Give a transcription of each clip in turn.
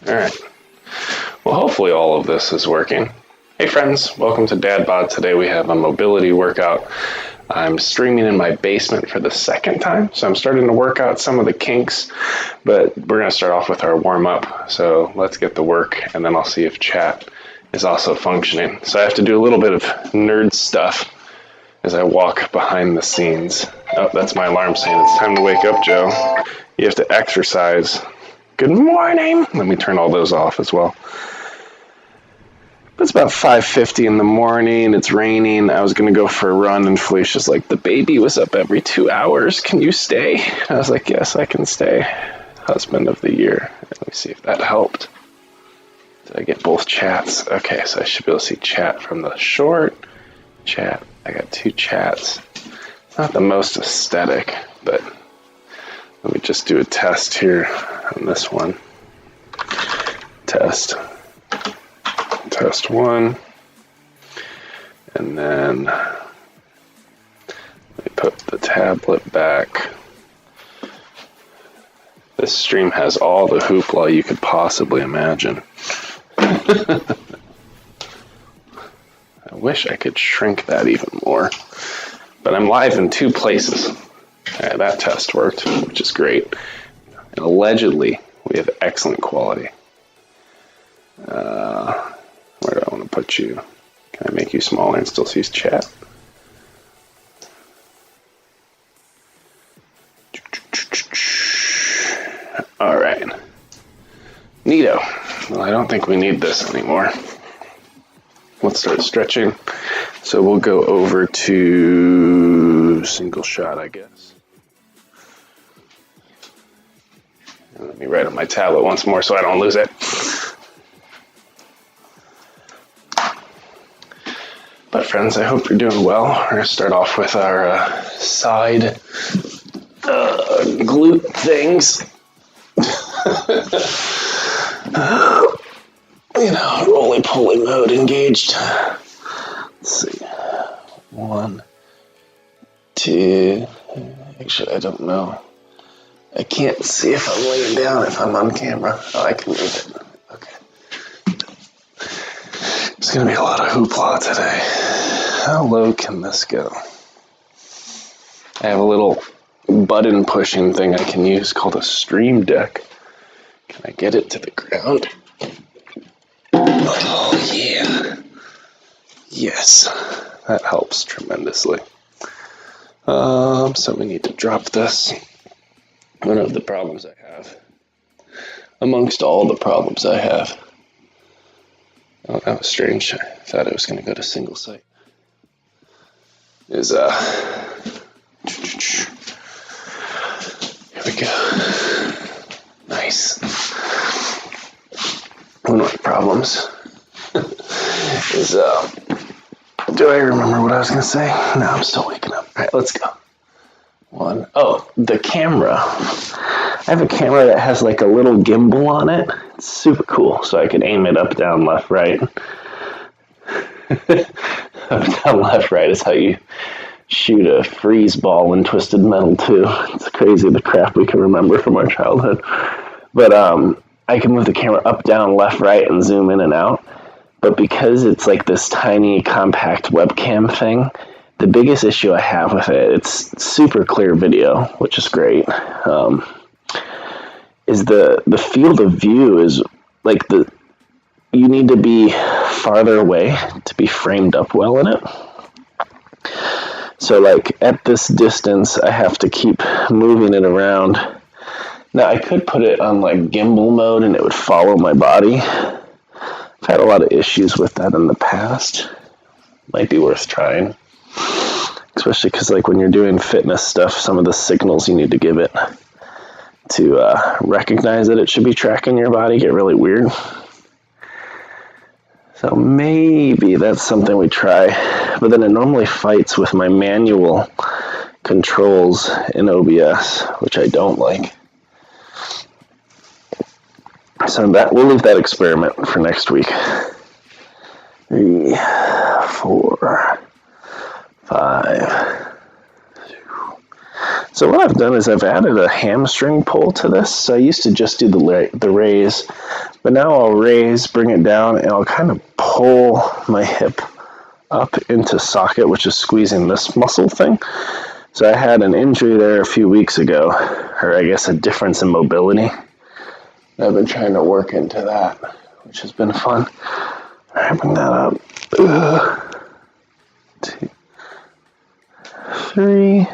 All right. Well, hopefully all of this is working. Hey friends, welcome to DadBod. Today we have a mobility workout. I'm streaming in my basement for the second time, so I'm starting to work out some of the kinks, but we're going to start off with our warm-up. So let's get to work, and then I'll see if chat is also functioning. So I have to do a little bit of nerd stuff as I walk behind the scenes. Oh, that's my alarm saying it's time to wake up, Joe. You have to exercise. Good morning. Let me turn all those off as well. It's about 5:50 in the morning. It's raining. I was going to go for a run, and Felicia's like, the baby was up every 2 hours. Can you stay? And I was like, yes, I can stay. Husband of the year. Let me see if that helped. Did I get both chats? Okay, so I should be able to see chat from the short chat. I got 2 chats. It's not the most aesthetic, but let me just do a test here on this one. Test 1, and then let me put the tablet back. This stream has all the hoopla you could possibly imagine. I wish I could shrink that even more, but I'm live in 2 places. Right, that test worked, which is great. And allegedly, we have excellent quality. Where do I want to put you? Can I make you smaller and still see chat? All right. Neato. Well, I don't think we need this anymore. Let's start stretching. So we'll go over to single shot, I guess. And let me write on my tablet once more so I don't lose it. But friends, I hope you're doing well. We're going to start off with our side glute things. Roly-poly mode engaged. Let's see. 1, 2. Actually, I don't know. I can't see if I'm laying down if I'm on camera. Oh, I can move it. Okay. It's going to be a lot of hoopla today. How low can this go? I have a little button pushing thing I can use called a stream deck. Can I get it to the ground? Oh, yeah. Yes. That helps tremendously. So we need to drop this. One of the problems I have, amongst all the problems I have. Oh, that was strange. I thought it was going to go to single site. Here we go. Nice. One of my problems is, do I remember what I was going to say? No, I'm still waking up. All right, let's go. 1. Oh, the camera. I have a camera that has like a little gimbal on it. It's super cool, so I can aim it up, down, left, right. Up, down, left, right is how you shoot a freeze ball in Twisted Metal 2. It's crazy the crap we can remember from our childhood. But I can move the camera up, down, left, right, and zoom in and out. But because it's like this tiny, compact webcam thing, the biggest issue I have with it, it's super clear video, which is great, is the field of view is like you need to be farther away to be framed up well in it. So like at this distance, I have to keep moving it around. Now I could put it on like gimbal mode and it would follow my body. I've had a lot of issues with that in the past. Might be worth trying. Especially because like when you're doing fitness stuff, some of the signals you need to give it to recognize that it should be tracking your body get really weird. So maybe that's something we try. But then it normally fights with my manual controls in OBS, which I don't like. So that we'll leave that experiment for next week. 3, 4, 5. So what I've done is I've added a hamstring pull to this. So I used to just do the raise, But now I'll raise, bring it down, and I'll kind of pull my hip up into socket, which is squeezing this muscle thing. So I had an injury there a few weeks ago, or I guess a difference in mobility. I've been trying to work into that, which has been fun. All right, bring that up. 2, 3,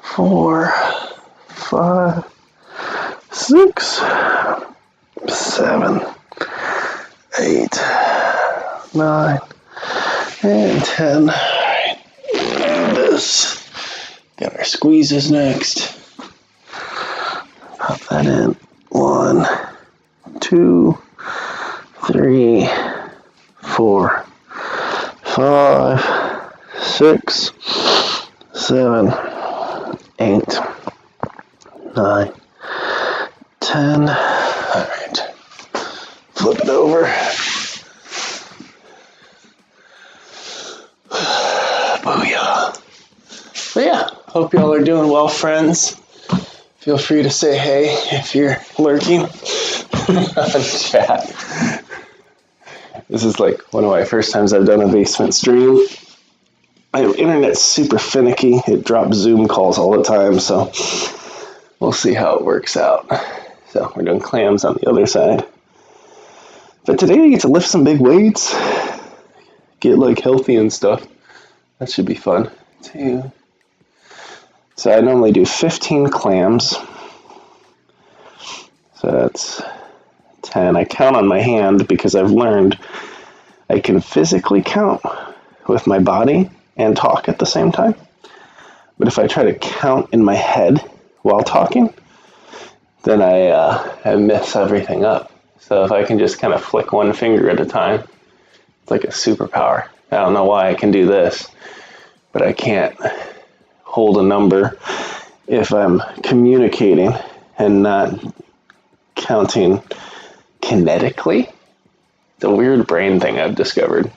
4, 5, 6, 7, 8, 9, and 10. All right, and this. Got our squeezes next. Pop that in. 1, 2, 3, 4, 5, 6, 7, 8, 9, 10. All right. Flip it over. Booyah. But yeah, hope y'all are doing well, friends. Feel free to say hey if you're lurking on chat. This is like one of my first times I've done a basement stream. My internet's super finicky. It drops Zoom calls all the time, so we'll see how it works out. So we're doing clams on the other side. But today we get to lift some big weights, get like healthy and stuff. That should be fun. 2. So I normally do 15 clams. So that's 10. I count on my hand because I've learned I can physically count with my body and talk at the same time. But if I try to count in my head while talking, then I mess everything up. So if I can just kind of flick one finger at a time, it's like a superpower. I don't know why I can do this, but I can't hold a number if I'm communicating and not counting kinetically. It's a weird brain thing I've discovered.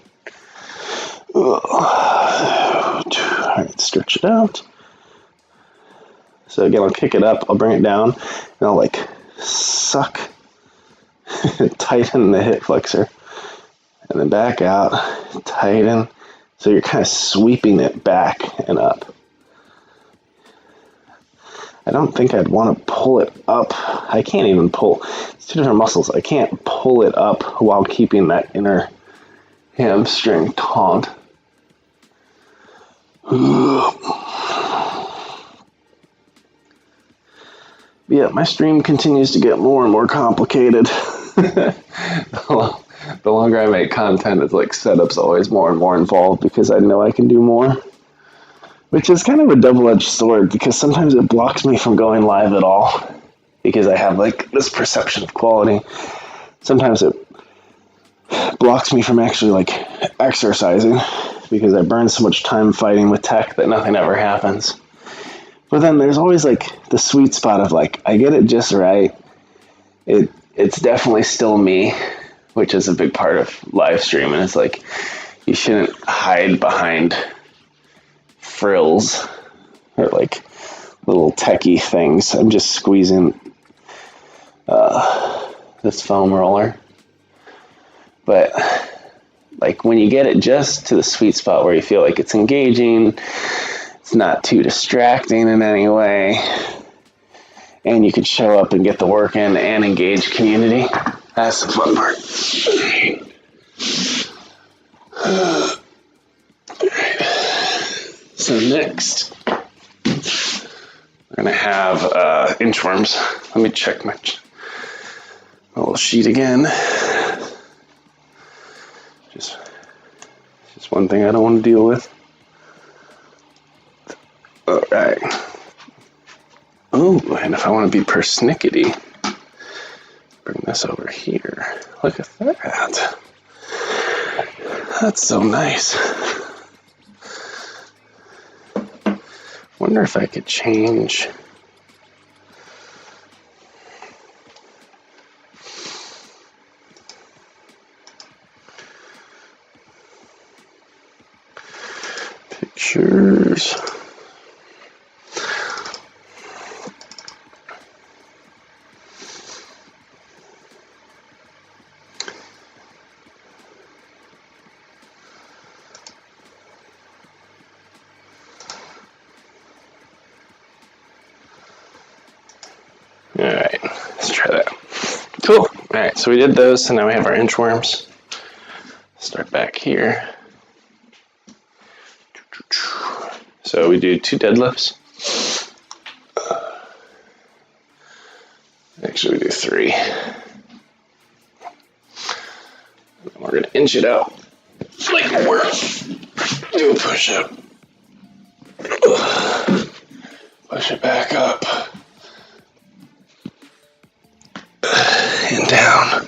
All right, stretch it out. So again, I'll kick it up, I'll bring it down, and I'll like suck, tighten the hip flexor, and then back out, tighten. So you're kind of sweeping it back and up. I don't think I'd want to pull it up. I can't even pull. It's two different muscles. I can't pull it up while keeping that inner hamstring taut. Yeah, my stream continues to get more and more complicated. The longer I make content, it's like setup's always more and more involved because I know I can do more. Which is kind of a double-edged sword because sometimes it blocks me from going live at all because I have like this perception of quality. Sometimes it blocks me from actually like exercising because I burn so much time fighting with tech that nothing ever happens. But then there's always like the sweet spot of like, I get it just right. It's definitely still me, which is a big part of live streaming. It's like, you shouldn't hide behind frills or like little techie things. I'm just squeezing this foam roller. But like when you get it just to the sweet spot where you feel like it's engaging, it's not too distracting in any way, and you can show up and get the work in and engage community, that's the fun part. So next, we're going to have inchworms. Let me check my little sheet again. Just one thing I don't want to deal with. All right. Oh, and if I want to be persnickety, bring this over here. Look at that. That's so nice. Wonder if I could change. Pictures. Alright, so we did those, so now we have our inchworms. Start back here. So we do 2 deadlifts. Actually, we do 3. And we're going to inch it out like a worm. Do a push-up. Push it back up. And down.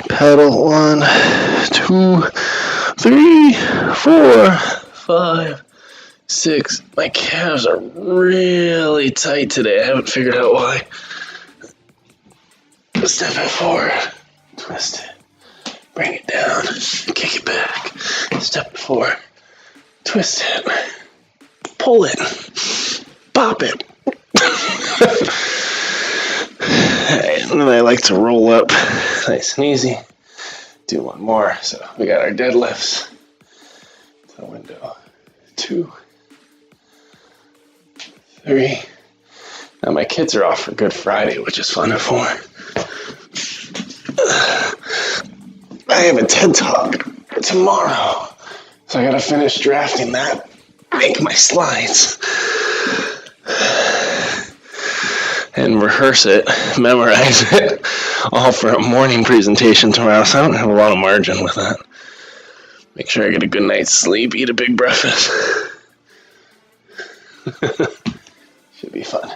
Pedal 1, 2, 3, 4, 5, 6. My calves are really tight today. I haven't figured out why. Step it forward. Twist it. Bring it down. Kick it back. Step it forward. Twist it. Pull it. Pop it. And then I like to roll up nice and easy. Do one more. So we got our deadlifts to the window. 2, 3. Now my kids are off for Good Friday, which is fun and 4. I have a TED Talk tomorrow, so I gotta finish drafting that, make my slides, and rehearse it, memorize it, all for a morning presentation tomorrow, so I don't have a lot of margin with that. Make sure I get a good night's sleep, eat a big breakfast. Should be fun.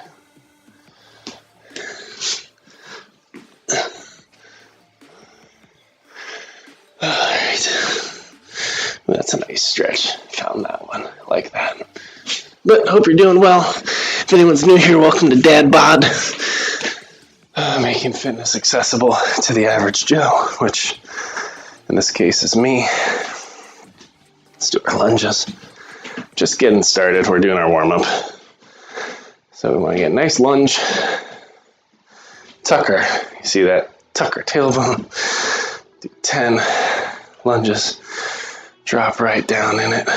Alright. That's a nice stretch. Found that one. Like that. But hope you're doing well. If anyone's new here, welcome to DadBod. Making fitness accessible to the average Joe, which in this case is me. Let's do our lunges. Just getting started. We're doing our warm-up. So we want to get a nice lunge. Tucker. You see that? Tucker tailbone. Do 10 lunges. Drop right down in it.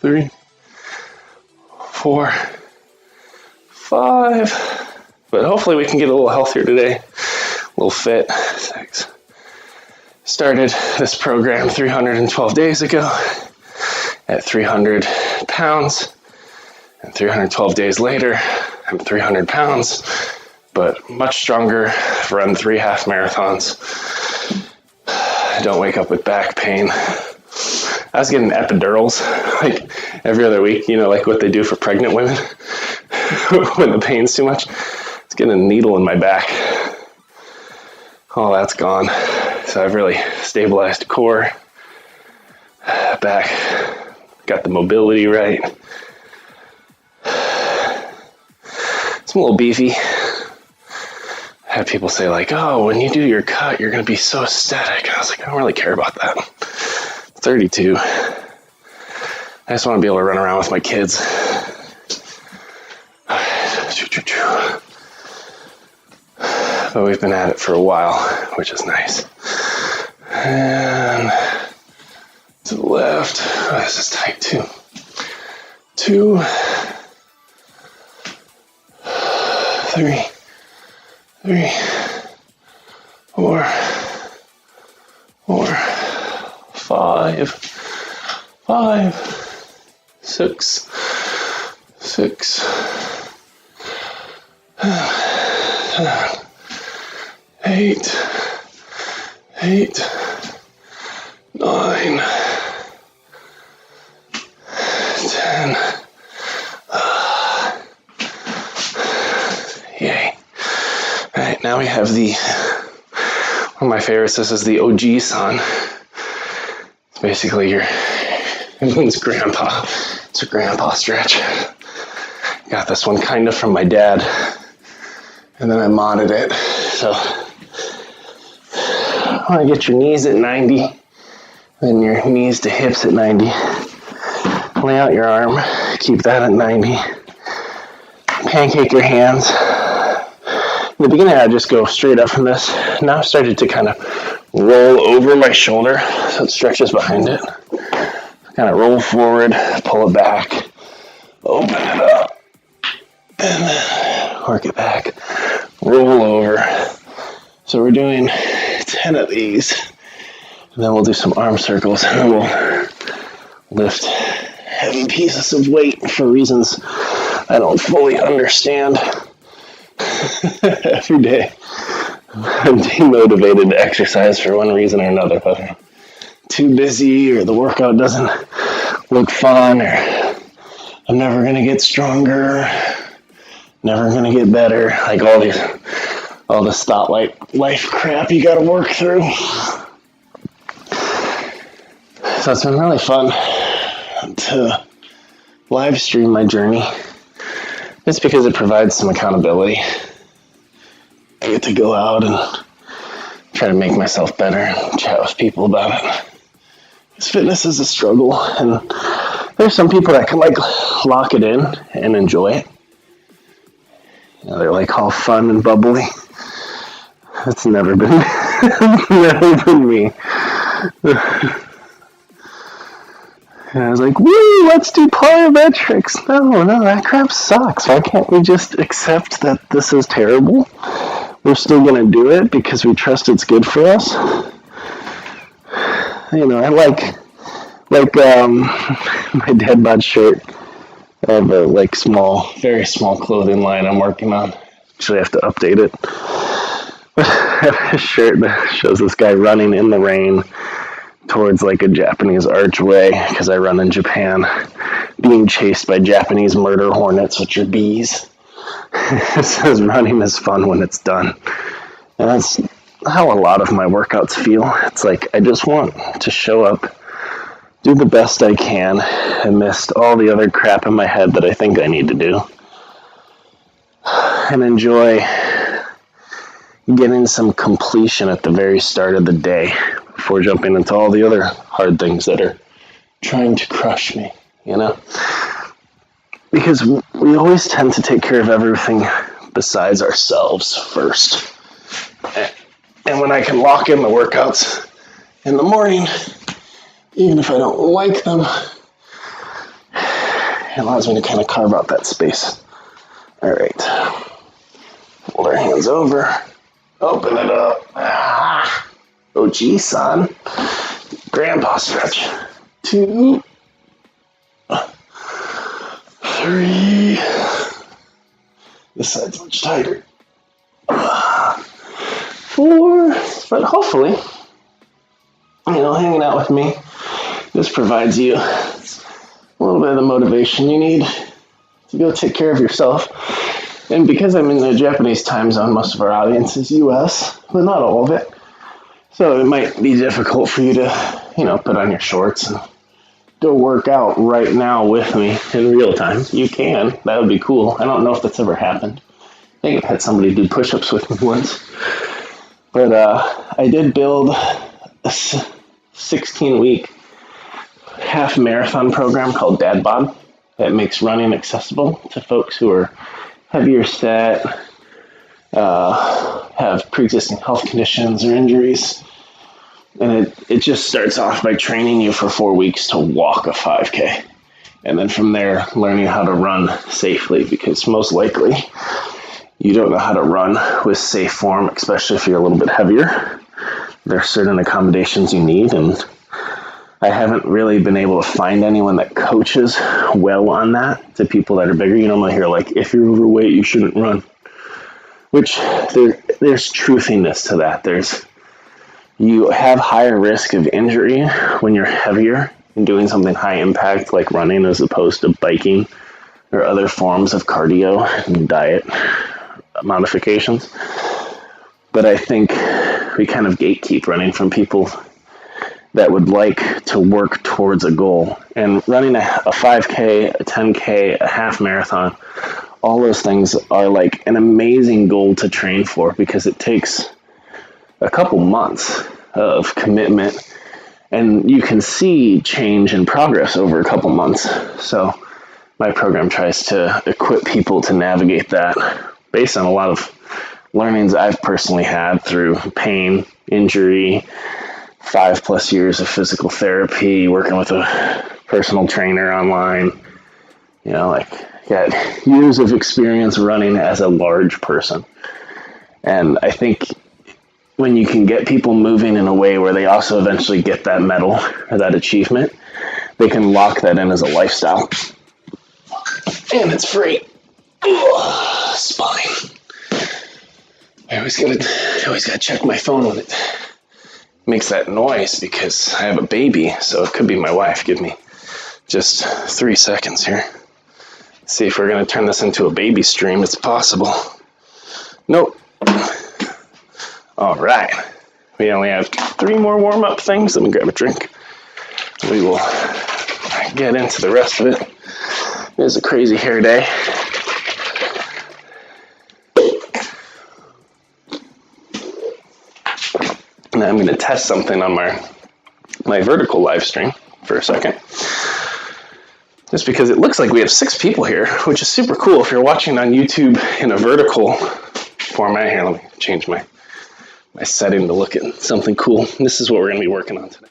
3, 4, 5. But hopefully we can get a little healthier today. A little fit. 6. Started this program 312 days ago at 300 pounds. And 312 days later, I'm 300 pounds, but much stronger. I've run 3 half marathons. I don't wake up with back pain. I was getting epidurals like every other week, you know, like what they do for pregnant women when the pain's too much. It's getting a needle in my back. All that's gone. So I've really stabilized core, back, got the mobility right. I'm a little beefy. I had people say like, oh, when you do your cut, you're going to be so aesthetic. I was like, I don't really care about that. 32. I just want to be able to run around with my kids. But we've been at it for a while, which is nice. And to the left. Oh, this is tight too. 2, 3, 4, 5, 6, 8, 9, 10. Yay. Alright, now we have one of my favorites. This is the OG son. It's basically everyone's grandpa. It's a grandpa stretch. Got this one kind of from my dad, and then I modded it. So I want to get your knees at 90, then your knees to hips at 90. Lay out your arm, keep that at 90. Pancake your hands. In the beginning, I'd just go straight up from this. Now I've started to kind of roll over my shoulder so it stretches behind it. Kind of roll forward, pull it back, open it up, and then work it back, roll over. So we're doing 10 of these. And then we'll do some arm circles, and then we'll lift heavy pieces of weight for reasons I don't fully understand. Every day I'm demotivated to exercise for one reason or another, whether I'm too busy or the workout doesn't look fun, or I'm never going to get stronger, never going to get better, like all the spotlight life crap you got to work through. So it's been really fun to live stream my journey. It's because it provides some accountability. I get to go out and try to make myself better and chat with people about it. Because fitness is a struggle, and there's some people that can lock it in and enjoy it. They're all fun and bubbly. That's never been me. And I was like, woo, let's do plyometrics. No, that crap sucks. Why can't we just accept that this is terrible? We're still going to do it because we trust it's good for us. I like my DadBod shirt. I have a very small clothing line I'm working on. Actually, I have to update it. I have a shirt that shows this guy running in the rain towards a Japanese archway, because I run in Japan, being chased by Japanese murder hornets, which are bees. It says running is fun when it's done. And that's how a lot of my workouts feel. It's I just want to show up, do the best I can, amidst all the other crap in my head that I think I need to do, and enjoy getting some completion at the very start of the day before jumping into all the other hard things that are trying to crush me, Because we always tend to take care of everything besides ourselves first. And when I can lock in the workouts in the morning, even if I don't like them, it allows me to kind of carve out that space. All right. Hold our hands over. Open it up. Oh, geez, son. Grandpa stretch. 2, 3. This side's much tighter. 4. But hopefully, hanging out with me just provides you a little bit of the motivation you need to go take care of yourself. And because I'm in the Japanese time zone, most of our audience is US, but not all of it. So it might be difficult for you to, put on your shorts and go work out right now with me in real time. You can. That would be cool. I don't know if that's ever happened. I think I've had somebody do push-ups with me once. But I did build a 16-week half marathon program called DadBod that makes running accessible to folks who are heavier set, have pre-existing health conditions or injuries. And it just starts off by training you for 4 weeks to walk a 5K. And then from there, learning how to run safely, because most likely you don't know how to run with safe form, especially if you're a little bit heavier. There are certain accommodations you need, and I haven't really been able to find anyone that coaches well on that to people that are bigger. You normally hear if you're overweight, you shouldn't run. Which there's truthiness to that. You have higher risk of injury when you're heavier and doing something high impact like running, as opposed to biking or other forms of cardio and diet modifications. But I think we kind of gatekeep running from people that would like to work towards a goal. And running a 5K, a 10K, a half marathon, all those things are an amazing goal to train for, because it takes a couple months of commitment, and you can see change and progress over a couple months. So my program tries to equip people to navigate that based on a lot of learnings I've personally had through pain, injury, 5+ years of physical therapy, working with a personal trainer online, got years of experience running as a large person. And I think when you can get people moving in a way where they also eventually get that medal or that achievement, they can lock that in as a lifestyle. And it's free. Ugh, spine. I always gotta check my phone when it makes that noise because I have a baby, so it could be my wife. Give me just 3 seconds here. See if we're gonna turn this into a baby stream. It's possible. Nope. All right. We only have 3 more warm-up things. Let me grab a drink. We will get into the rest of it. It is a crazy hair day. Now I'm going to test something on my vertical live stream for a second. Just because it looks like we have 6 people here, which is super cool if you're watching on YouTube in a vertical format. Here, let me change my setting to look at something cool. This is what we're going to be working on today.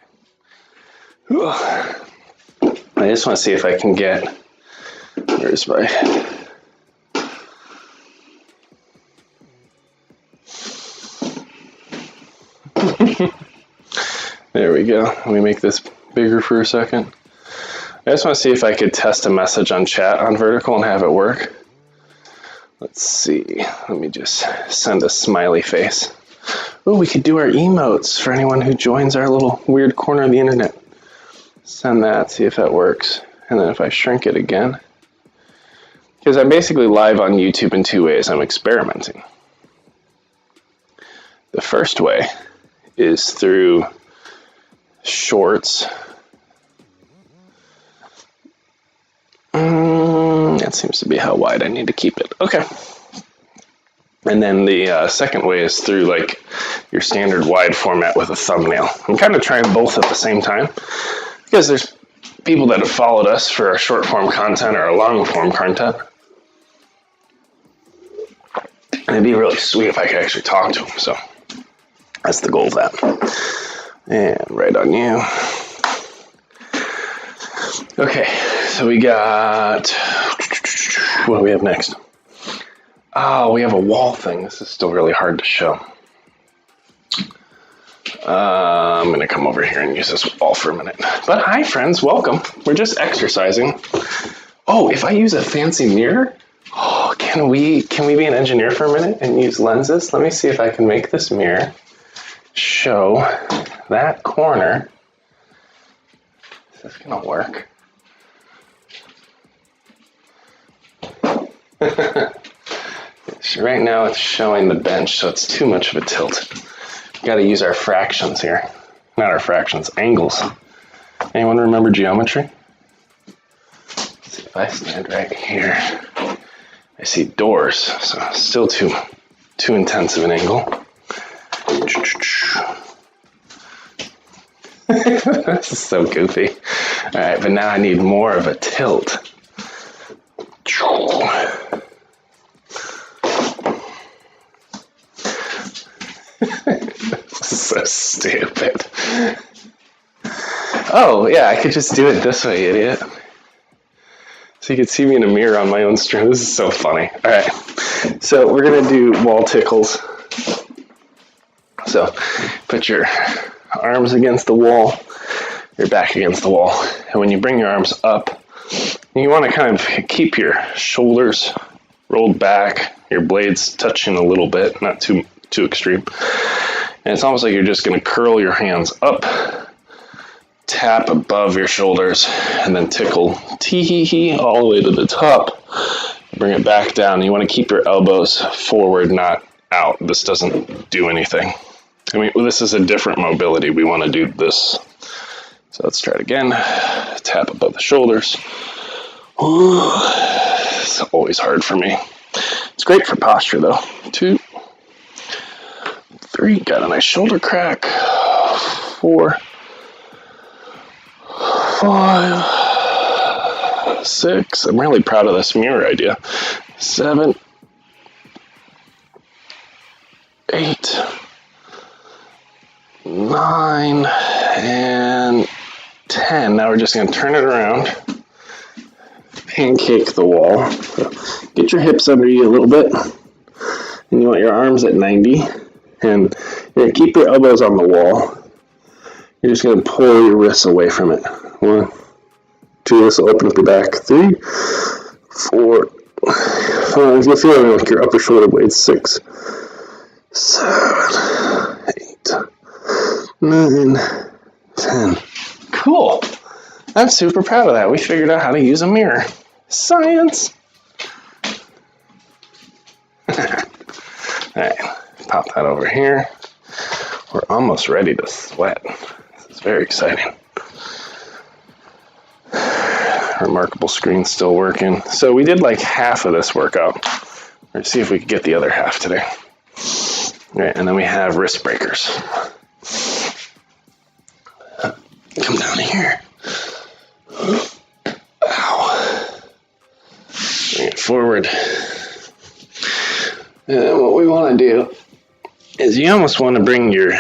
I just want to see if I can get, where's my, there we go. Let me make this bigger for a second. I just want to see if I could test a message on chat on vertical and have it work. Let's see. Let me just send a smiley face. Oh, we could do our emotes for anyone who joins our little weird corner of the internet. Send that, see if that works. And then if I shrink it again, because I'm basically live on YouTube in 2 ways. I'm experimenting. The first way is through shorts. That seems to be how wide I need to keep it. Okay. And then the second way is through like your standard wide format with a thumbnail. I'm kind of trying both at the same time because there's people that have followed us for our short form content or our long form content. And it'd be really sweet if I could actually talk to them. So that's the goal of that. And right on you. Okay, so we got, what do we have next? Oh, we have a wall thing. This is still really hard to show. I'm going to come over here and use this wall for a minute. But hi, friends. Welcome. We're just exercising. Oh, if I use a fancy mirror, can we be an engineer for a minute and use lenses? Let me see if I can make this mirror show that corner. Is this going to work? Right now it's showing the bench, so it's too much of a tilt. We got to use our fractions here. Not our fractions, angles. Anyone remember geometry? Let's see if I stand right here. I see doors, so still too intense of an angle. This is so goofy. All right, but now I need more of a tilt. This is so stupid. Oh, yeah, I could just do it this way, idiot. So you can see me in a mirror on my own stream. This is so funny. All right, so we're going to do wall tickles. So put your arms against the wall, your back against the wall. And when you bring your arms up, you want to kind of keep your shoulders rolled back, your blades touching a little bit, not too extreme. And it's almost like you're just going to curl your hands up, tap above your shoulders, and then tickle tee-hee-hee all the way to the top. Bring it back down. You want to keep your elbows forward, not out. This doesn't do anything. I mean, this is a different mobility. We want to do this. So let's try it again. Tap above the shoulders. It's always hard for me. It's great for posture, though. 2, 3, got a nice shoulder crack. 4, 5, 6. I'm really proud of this mirror idea. 7, 8, 9, and 10. Now we're just going to turn it around. Pancake the wall. Get your hips under you a little bit. And you want your arms at 90. And keep your elbows on the wall. You're just going to pull your wrists away from it. 1, 2, this will open up your back. 3, 4, 5. You'll feel it like your upper shoulder blades. 6, 7, 8, 9, 10. Cool. I'm super proud of that. We figured out how to use a mirror. Science. All right, pop that over here. We're almost ready to sweat. This is very exciting. Remarkable screen still working. So we did like half of this workout. Let's see if we can get the other half today. All right, and then we have wrist breakers. Come down here. Ow. Bring it forward. And then what we want to do is you almost want to bring your,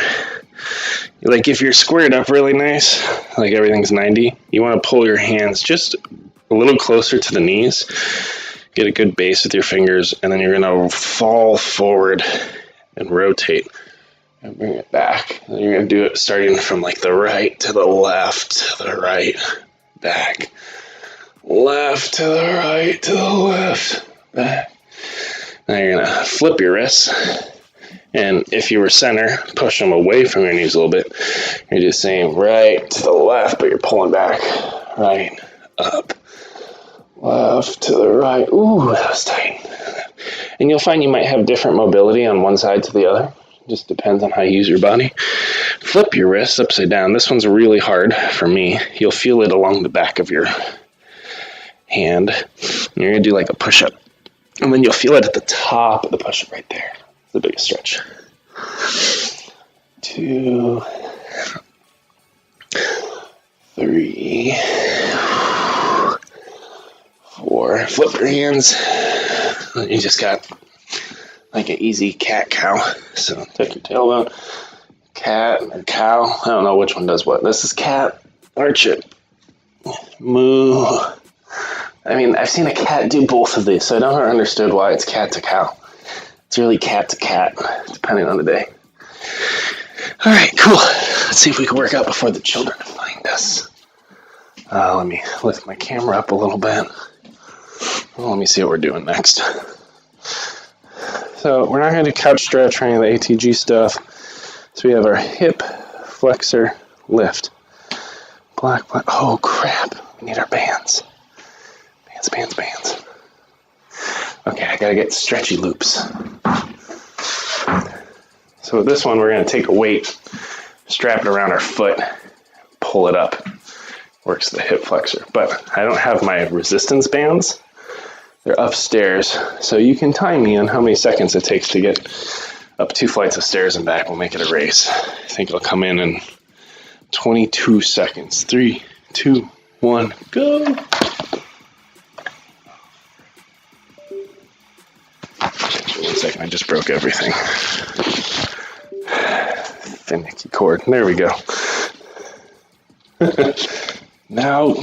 like if you're squared up really nice, like everything's 90, you want to pull your hands just a little closer to the knees, get a good base with your fingers, and then you're going to fall forward and rotate and bring it back. And you're going to do it starting from like the right to the left, to the right, back, left to the right, to the left, back. Now you're going to flip your wrists, and if you were center, push them away from your knees a little bit. You're just saying right to the left, but you're pulling back, right, up, left to the right. Ooh, that was tight. And you'll find you might have different mobility on one side to the other. Just depends on how you use your body. Flip your wrists upside down. This one's really hard for me. You'll feel it along the back of your hand. And you're going to do like a push-up. And then you'll feel it at the top of the push-up right there. The biggest stretch. 2, 3, 4. Flip your hands. You just got like an easy cat-cow. So take your tailbone. Cat or cow. I don't know which one does what. This is cat. Arch it. Moo. I mean, I've seen a cat do both of these, so I never understood why it's cat to cow. It's really cat to cat, depending on the day. All right, cool. Let's see if we can work out before the children find us. Let me lift my camera up a little bit. Well, let me see what we're doing next. So we're not going to do couch stretch or any of the ATG stuff. So we have our hip flexor lift. Black. Oh, crap. We need our bands. Bands. Okay, I got to get stretchy loops. So with this one, we're going to take a weight, strap it around our foot, pull it up. Works the hip flexor. But I don't have my resistance bands. They're upstairs. So you can time me on how many seconds it takes to get up 2 flights of stairs and back. We'll make it a race. I think it'll come in 22 seconds. 3, 2, 1, go. One second, I just broke everything. Finicky cord. There we go. Now.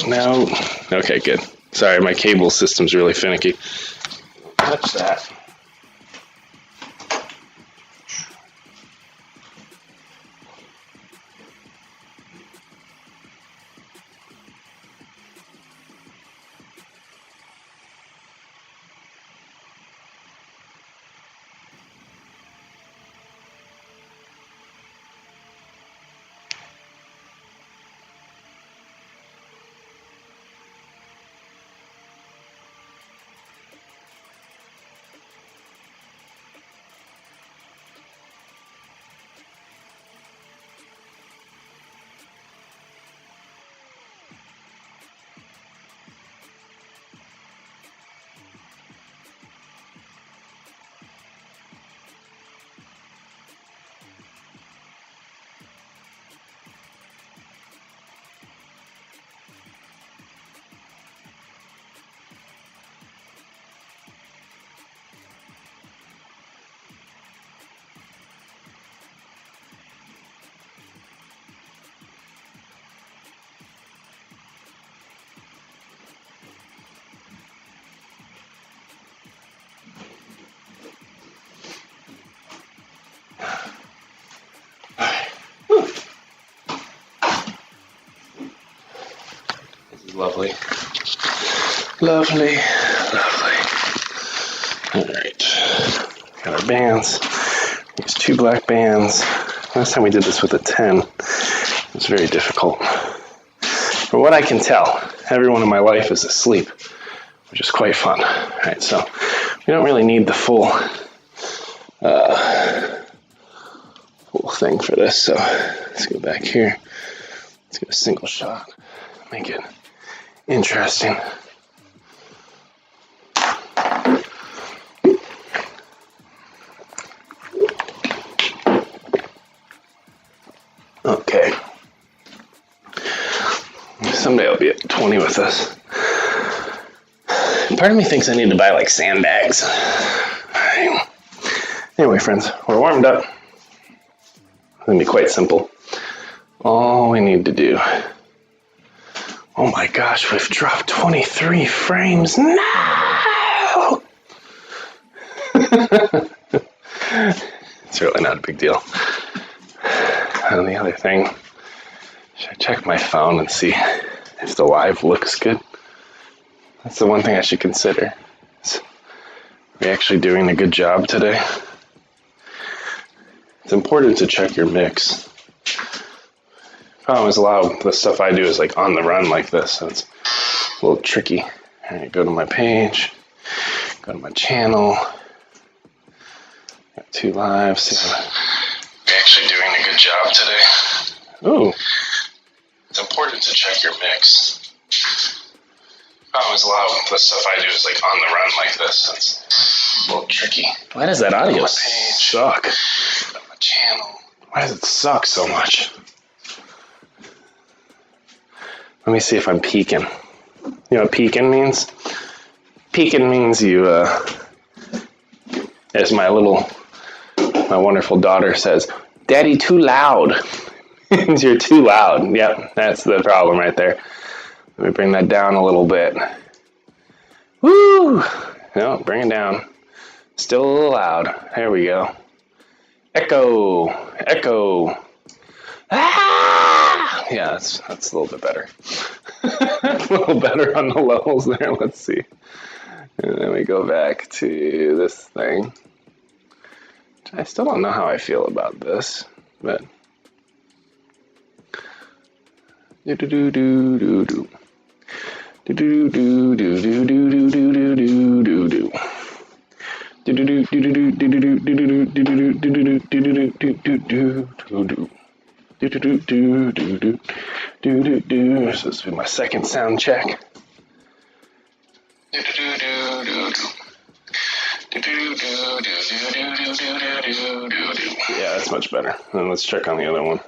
Okay, good. Sorry, my cable system's really finicky. Touch that. Lovely. Lovely. Lovely. Alright. Got our bands. These 2 black bands. Last time we did this with a 10, it was very difficult. From what I can tell, everyone in my life is asleep, which is quite fun. Alright, so we don't really need the full thing for this, so let's go back here. Let's get a single shot. Make it interesting. Okay. Someday I'll be at 20 with this. Part of me thinks I need to buy like sandbags. Right. Anyway, friends, we're warmed up. It's gonna be quite simple. All we need to do. Oh my gosh, we've dropped 23 frames. No! It's really not a big deal. And the other thing, should I check my phone and see if the live looks good? That's the one thing I should consider. Are we actually doing a good job today? It's important to check your mix. Problem is, a lot of the stuff I do is like on the run like this, so it's a little tricky. All right, go to my page, go to my channel. Got 2 lives. We're actually doing a good job today. Ooh. It's important to check your mix. Problem is, a lot of the stuff I do is like on the run like this, so it's a little tricky. Why does that audio suck? Go to my channel. Why does it suck so much? Let me see if I'm peeking. You know what peeking means? Peeking means you, as my wonderful daughter says, Daddy, too loud. Means you're too loud. Yep, that's the problem right there. Let me bring that down a little bit. Woo! No, bring it down. Still a little loud. There we go. Echo. Echo. Ah! Yeah, that's a little bit better. A little better on the levels there. Let's see. And then we go back to this thing. I still don't know how I feel about this, but do do do do do do do do do do do do do do do do. So this will be my second sound check. Yeah, that's much better. And let's check on the other one.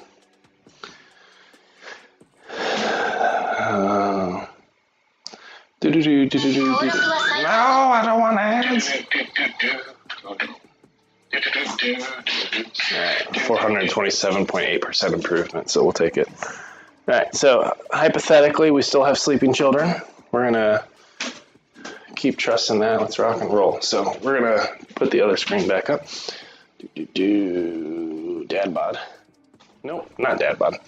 No, I don't want ads. 427.8% improvement, so we'll take it. All right, so hypothetically, we still have sleeping children. We're gonna keep trusting that. Let's rock and roll. So we're gonna put the other screen back up. DadBod. Nope, not DadBod.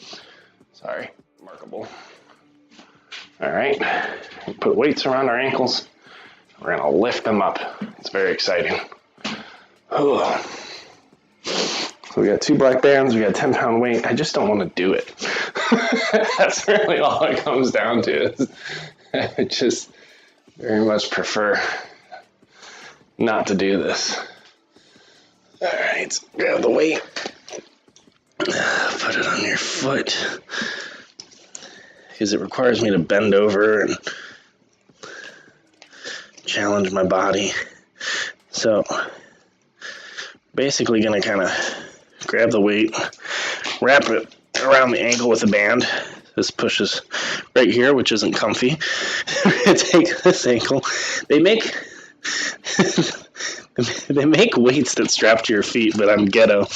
Sorry, Markable. All right, put weights around our ankles. We're gonna lift them up. It's very exciting. So we got 2 black bands, we got a 10-pound weight. I just don't want to do it. That's really all it comes down to. I just very much prefer not to do this. All right, grab the weight. Put it on your foot. Because it requires me to bend over and challenge my body. So basically going to kind of grab the weight, wrap it around the ankle with a band. This pushes right here, which isn't comfy. We're going to take this ankle. They make weights that strap to your feet, but I'm ghetto. All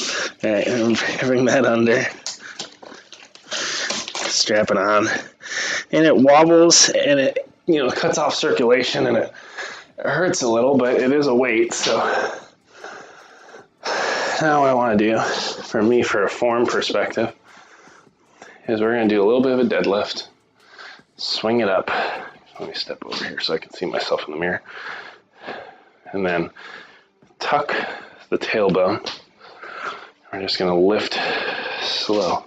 right, and bring that under. Strap it on. And it wobbles and it, cuts off circulation and it hurts a little, but it is a weight. So now what I want to do for me, for a form perspective, is we're going to do a little bit of a deadlift Swing it up. Let me step over here so I can see myself in the mirror. And then tuck the tailbone. We're just going to lift slow.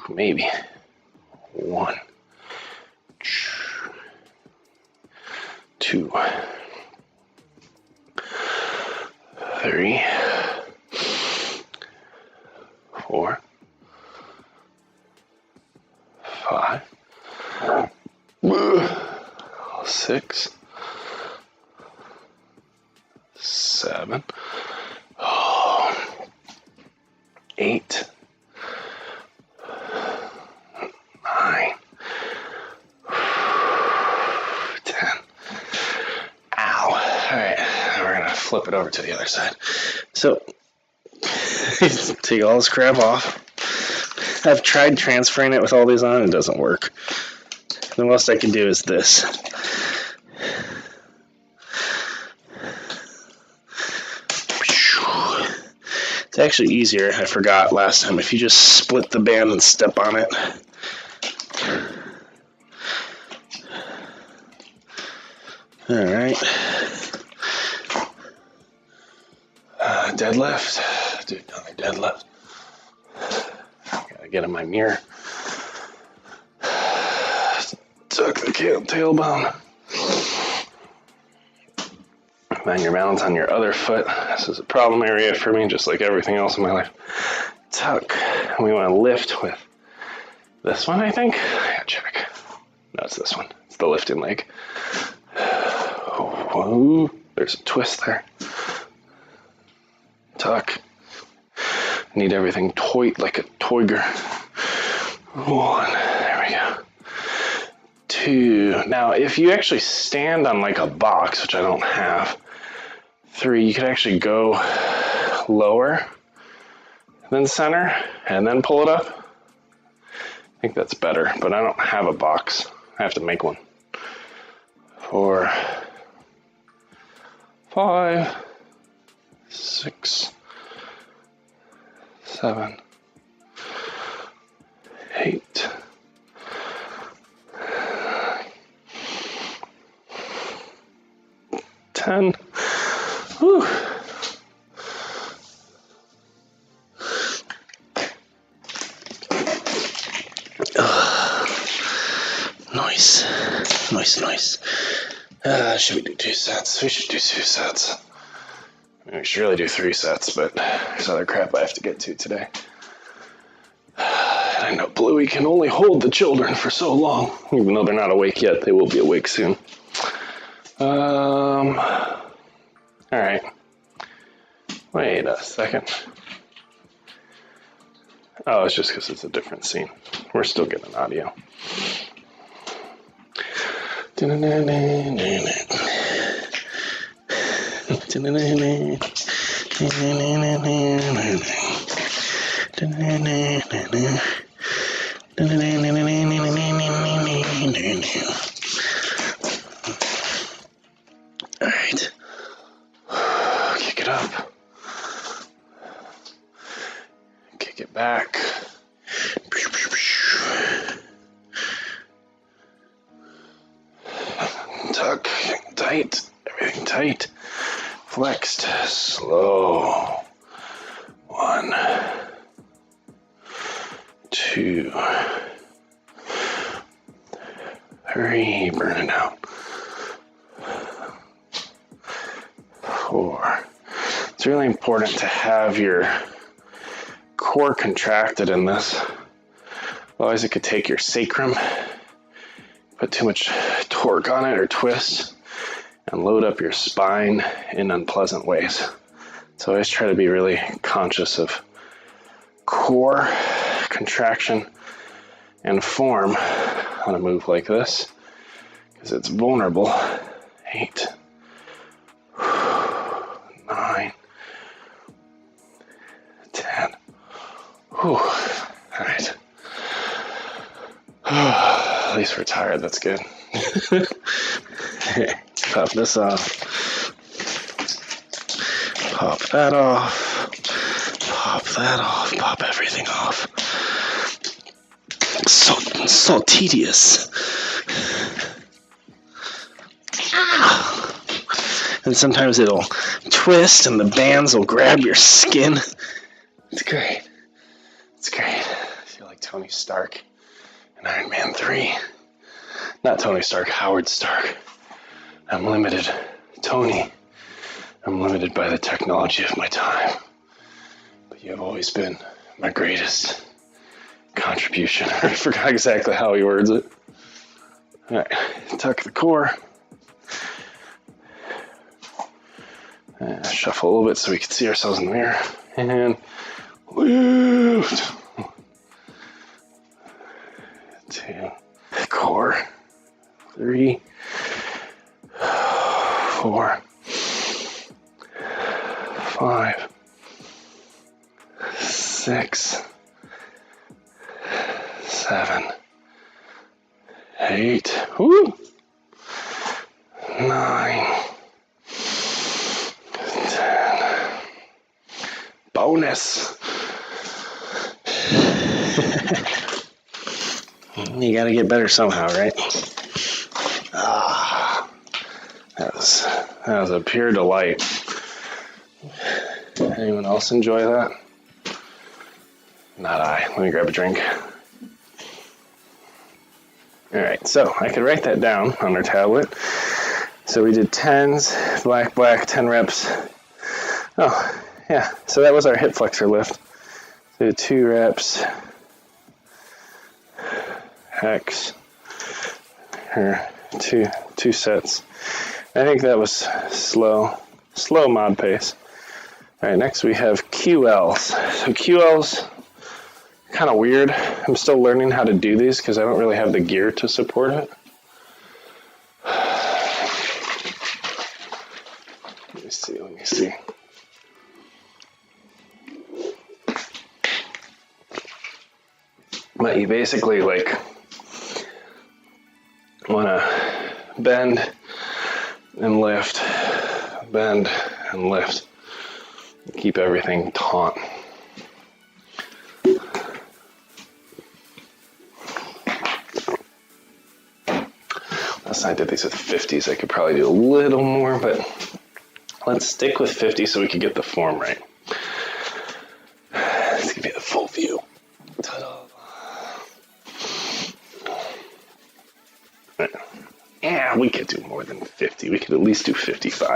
Maybe. 1, 2, 3, 4, 5, 6, 7, 8, 9, 10. Ow. All right, now we're gonna flip it over to the other side. So take all this crap off. I've tried transferring it with all these on, it doesn't work. The most I can do is this. It's actually easier, I forgot last time, if you just split the band and step on it. Alright. Deadlift. Do another deadlift. Gotta get in my mirror. Tuck the tailbone. Find your balance on your other foot. This is a problem area for me, just like everything else in my life. Tuck. We want to lift with this one, I think. I gotta check. No, it's this one. It's the lifting leg. Whoa. There's a twist there. Tuck. Need everything taut like a toiger. 1. There we go. 2. Now, if you actually stand on like a box, which I don't have, 3, you could actually go lower than center and then pull it up. I think that's better, but I don't have a box. I have to make one. 4, 5, 6, 7, 8, 10. Whew. Nice. Should we do 2 sets? We should do 2 sets. I mean, we should really do 3 sets, but there's other crap I have to get to today. And I know Bluey can only hold the children for so long. Even though they're not awake yet, they will be awake soon. Alright. Wait a second. Oh, it's just because it's a different scene. We're still getting audio. Alright. Kick it up. Kick it back. Tuck, tight, everything tight. Flexed, slow. 1, 2, 3, burn it out. 4. It's really important to have your core contracted in this. Otherwise it could take your sacrum, put too much torque on it or twist, and load up your spine in unpleasant ways. So I always try to be really conscious of core contraction and form on a move like this, because it's vulnerable. 8, 9, 10. Whew. All right. At least we're tired. That's good. Pop this off. Pop that off. Pop that off. Pop everything off. So tedious. And sometimes it'll twist and the bands will grab your skin. It's great. It's great. I feel like Tony Stark in Iron Man 3. Not Tony Stark, Howard Stark. I'm limited. Tony, I'm limited by the technology of my time. But you have always been my greatest contribution. I forgot exactly how he words it. All right, tuck the core. Shuffle a little bit so we can see ourselves in the mirror. And lift. 2. Core. 3. 4. 5. 6. 7. 8. Woo. 9. 10. Bonus. You gotta get better somehow, right? That was a pure delight. Anyone else enjoy that? Not I. Let me grab a drink. Alright, so I could write that down on our tablet. So we did 10s, black, 10 reps. Oh, yeah. So that was our hip flexor lift. So we did 2 reps. Hex. Or two sets. I think that was slow mod pace. All right, next we have QLs. So QLs, kind of weird. I'm still learning how to do these because I don't really have the gear to support it. Let me see. But you basically like want to bend and lift, bend and lift. Keep everything taut. Last time I did these with 50s, I could probably do a little more, but let's stick with 50 so we can get the form right. Let's give you the full view. Ta-da. Yeah, we could do more than 50. We could at least do 55.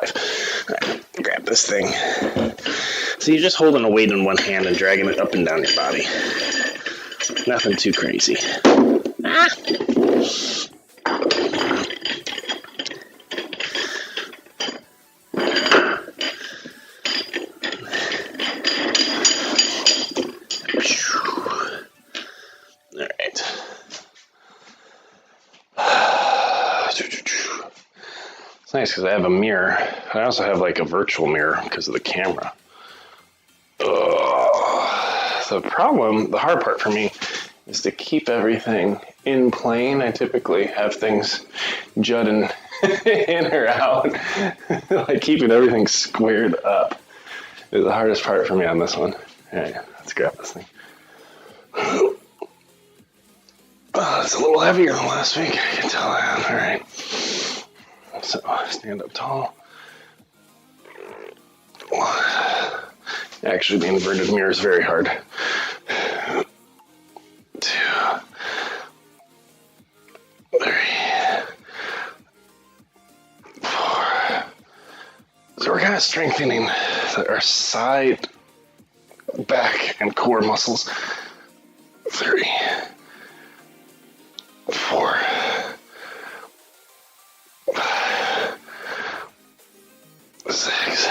All right, grab this thing. So you're just holding a weight in one hand and dragging it up and down your body. Nothing too crazy. Ah. It's nice because I have a mirror. I also have like a virtual mirror because of the camera. The hard part for me is to keep everything in plane. I typically have things jutting in or out. Like keeping everything squared up is the hardest part for me on this one. All right, let's grab this thing. It's a little heavier than last week. I can tell that. All right. So stand up tall. Actually, the inverted mirror is very hard. 2, 3, 4. So we're kind of strengthening our side, back, and core muscles. 3, 4, 5, 6.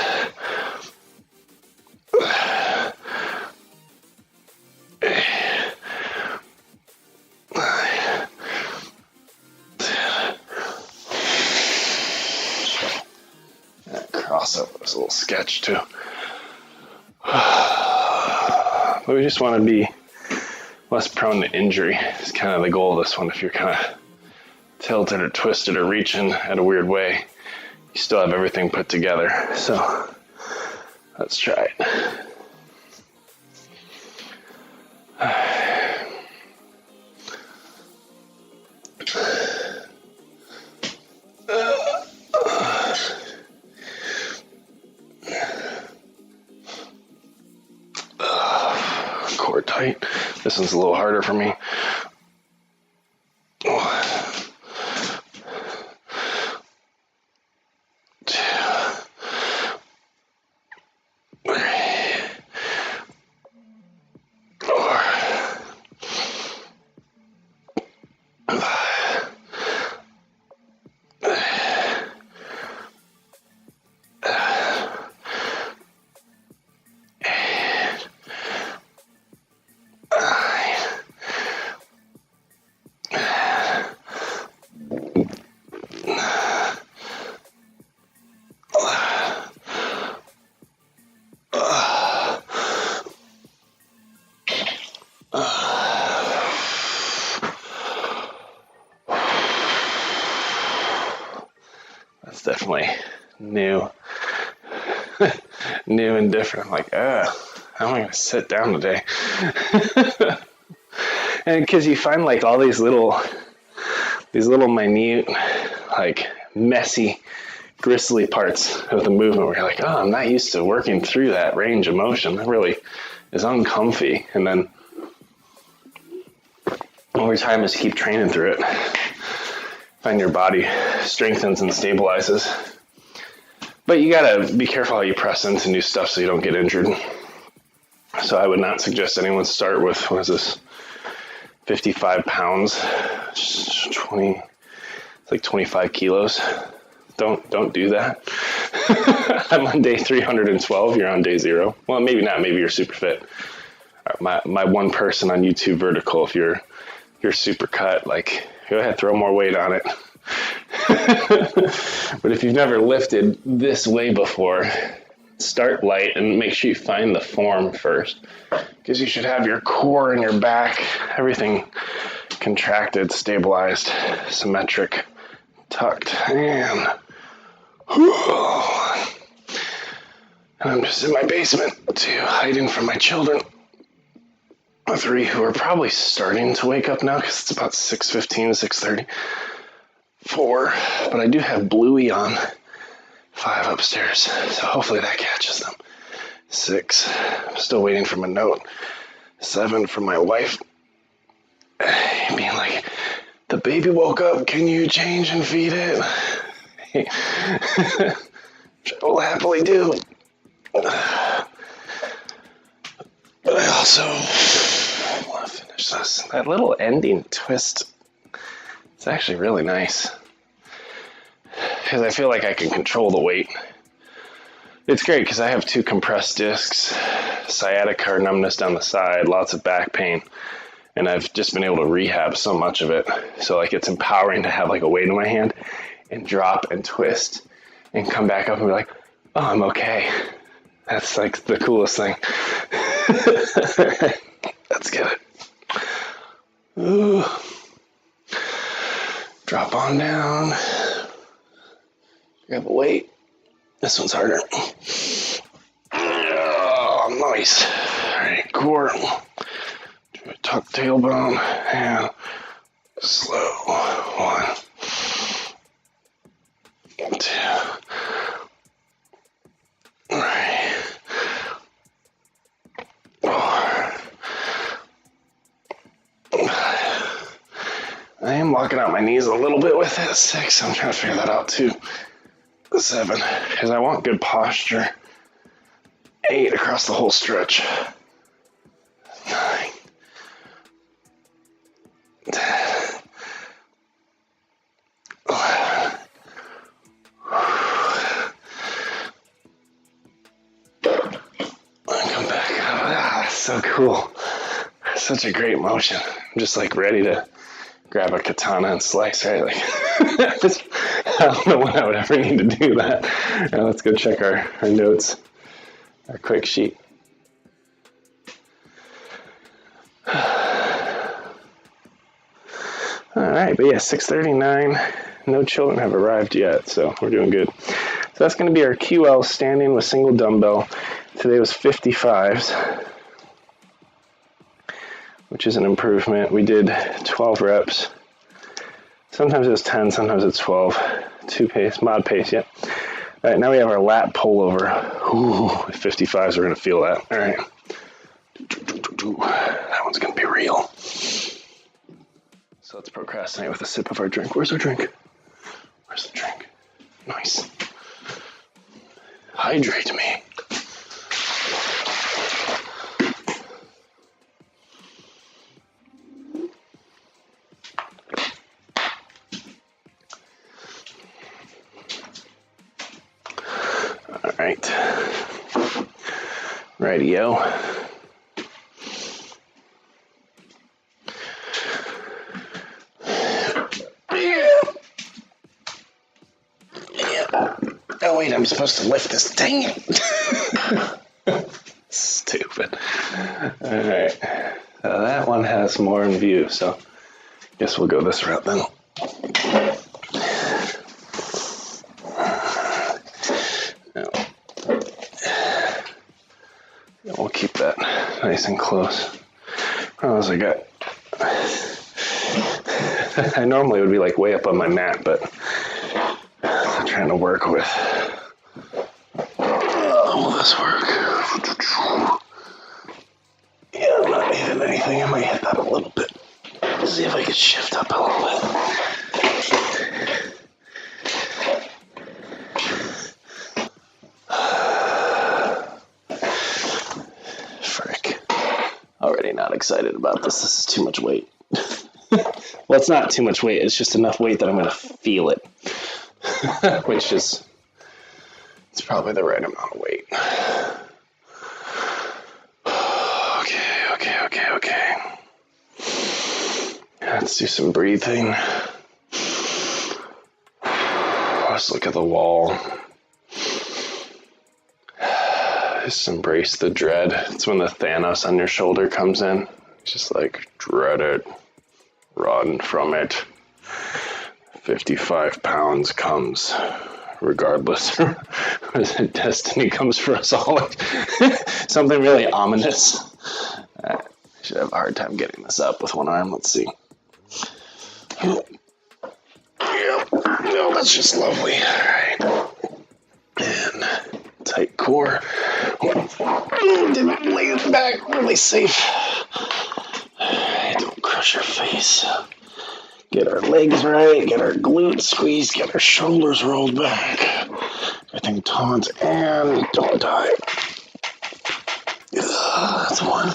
Up this little sketch too. But we just want to be less prone to injury. It's kind of the goal of this one. If you're kind of tilted or twisted or reaching at a weird way, you still have everything put together. So let's try it. This one's a little harder for me. That's definitely new. New and different. I'm like, how am I going to sit down today? And because you find like all these little minute, like messy, gristly parts of the movement where you're like, oh, I'm not used to working through that range of motion. That really is uncomfy. And then over time, as you keep training through it, find your body strengthens and stabilizes. But you gotta be careful how you press into new stuff so you don't get injured. So I would not suggest anyone start with, 55 pounds, 20, it's like 25 kilos. Don't do that. I'm on day 312, you're on day 0. Well, maybe not, maybe you're super fit. My one person on YouTube vertical, if you're super cut, like, go ahead, throw more weight on it. But if you've never lifted this way before, start light and make sure you find the form first, because you should have your core and your back, everything contracted, stabilized, symmetric, tucked, and I'm just in my basement too, hiding from my children. 3 who are probably starting to wake up now because it's about 6:15, 6:30. 4, but I do have Bluey on. 5 upstairs, so hopefully that catches them. 6, I'm still waiting for my note. 7 from my wife, being like, the baby woke up, can you change and feed it? Which I will happily do. But I also want to finish this. That little ending twist, it's actually really nice. Because I feel like I can control the weight. It's great because I have 2 compressed discs, sciatica or numbness down the side, lots of back pain, and I've just been able to rehab so much of it. So like it's empowering to have like a weight in my hand and drop and twist and come back up and be like, oh, I'm okay. That's like the coolest thing. Let's get it. Ooh. Drop on down. Grab a weight. This one's harder. Oh, nice. All right, core. Tuck tailbone and slow. 1, 2. All right. 4. I am locking out my knees a little bit with it. 6, I'm trying to figure that out too. 7, because I want good posture. 8 across the whole stretch. 9, 10, 11. And come back up. That's so cool. Such a great motion. I'm just like ready to grab a katana and slice, right? Like, I don't know when I would ever need to do that. Now let's go check our notes, our quick sheet. All right, but yeah, 6:39. No children have arrived yet, so we're doing good. So that's going to be our QL standing with single dumbbell. Today was 55s, which is an improvement. We did 12 reps. Sometimes it's 10, sometimes it's 12. 2 pace, mod pace, yep. All right, now we have our lat pullover. Ooh, with 55s, we're going to feel that. All right. That one's going to be real. let's procrastinate with a sip of our drink. Where's our drink? Where's the drink? Nice. Hydrate me. All right. Radio. Oh wait, I'm supposed to lift this. Dang it. Stupid. Alright. That one has more in view, so guess we'll go this route then. We'll keep that nice and close. What else I got? I normally would be like way up on my mat, but I'm trying to work with. Will this work? Yeah, I'm not hitting anything. I might hit that a little bit. Let's see if I can shift up a little bit. Frick. Already not excited about this. This is too much weight. Well, it's not too much weight. It's just enough weight that I'm going to feel it. Which is, it's probably the right amount of weight. Okay. Let's do some breathing. Let's look at the wall. Just embrace the dread. It's when the Thanos on your shoulder comes in. Just like, dread it. Run from it. 55 pounds comes regardless. Destiny comes for us all. Something really ominous. I should have a hard time getting this up with one arm. Let's see. Yep. No, that's just lovely. All right. And tight core. Didn't lay it back really safe. Don't crush your face. Get our legs right, get our glutes squeezed, get our shoulders rolled back. Everything taut and don't die. That's one.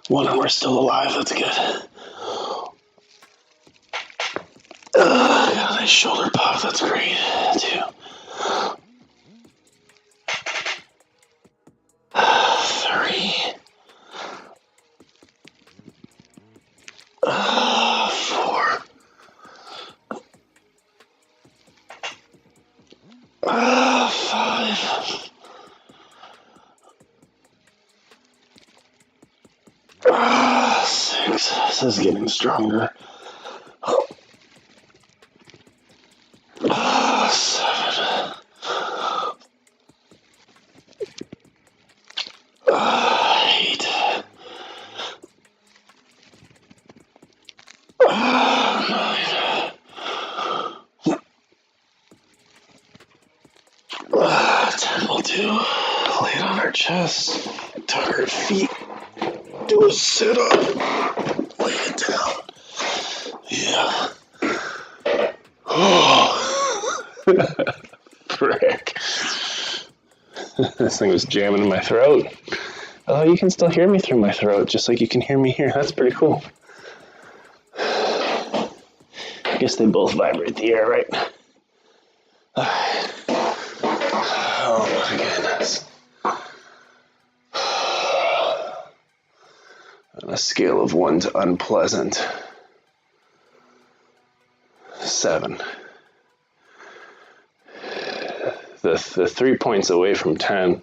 One and we're still alive, that's good. Got a nice shoulder pop, that's great. 2. 3. 4. 5. 6. This is getting stronger. 7. 8. 9. 10 will do. Lay it on our chest. Tuck our feet. Do a sit-up. Lay it down. Yeah. Oh. Frick. This thing was jamming in my throat. Oh, you can still hear me through my throat, just like you can hear me here. That's pretty cool. I guess they both vibrate the air, right? Oh my goodness. On a scale of 1 to unpleasant, 7. The 3 points away from 10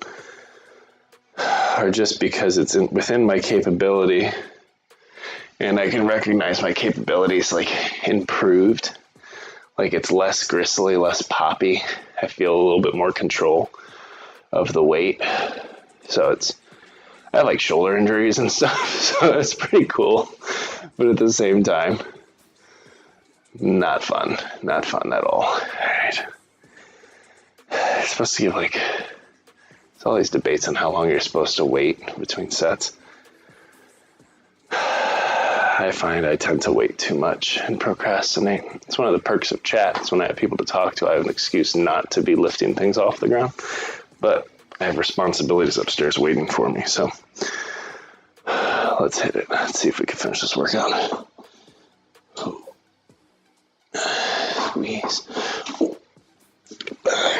are just because it's within my capability, and I can recognize my capabilities like improved. Like it's less gristly, less poppy. I feel a little bit more control of the weight. So I have like shoulder injuries and stuff, so it's pretty cool. But at the same time, not fun. Not fun at all. All right. It's supposed to give like, it's all these debates on how long you're supposed to wait between sets. I find I tend to wait too much and procrastinate. It's one of the perks of chat. It's when I have people to talk to. I have an excuse not to be lifting things off the ground. But I have responsibilities upstairs waiting for me, so let's hit it. Let's see if we can finish this workout. Squeeze.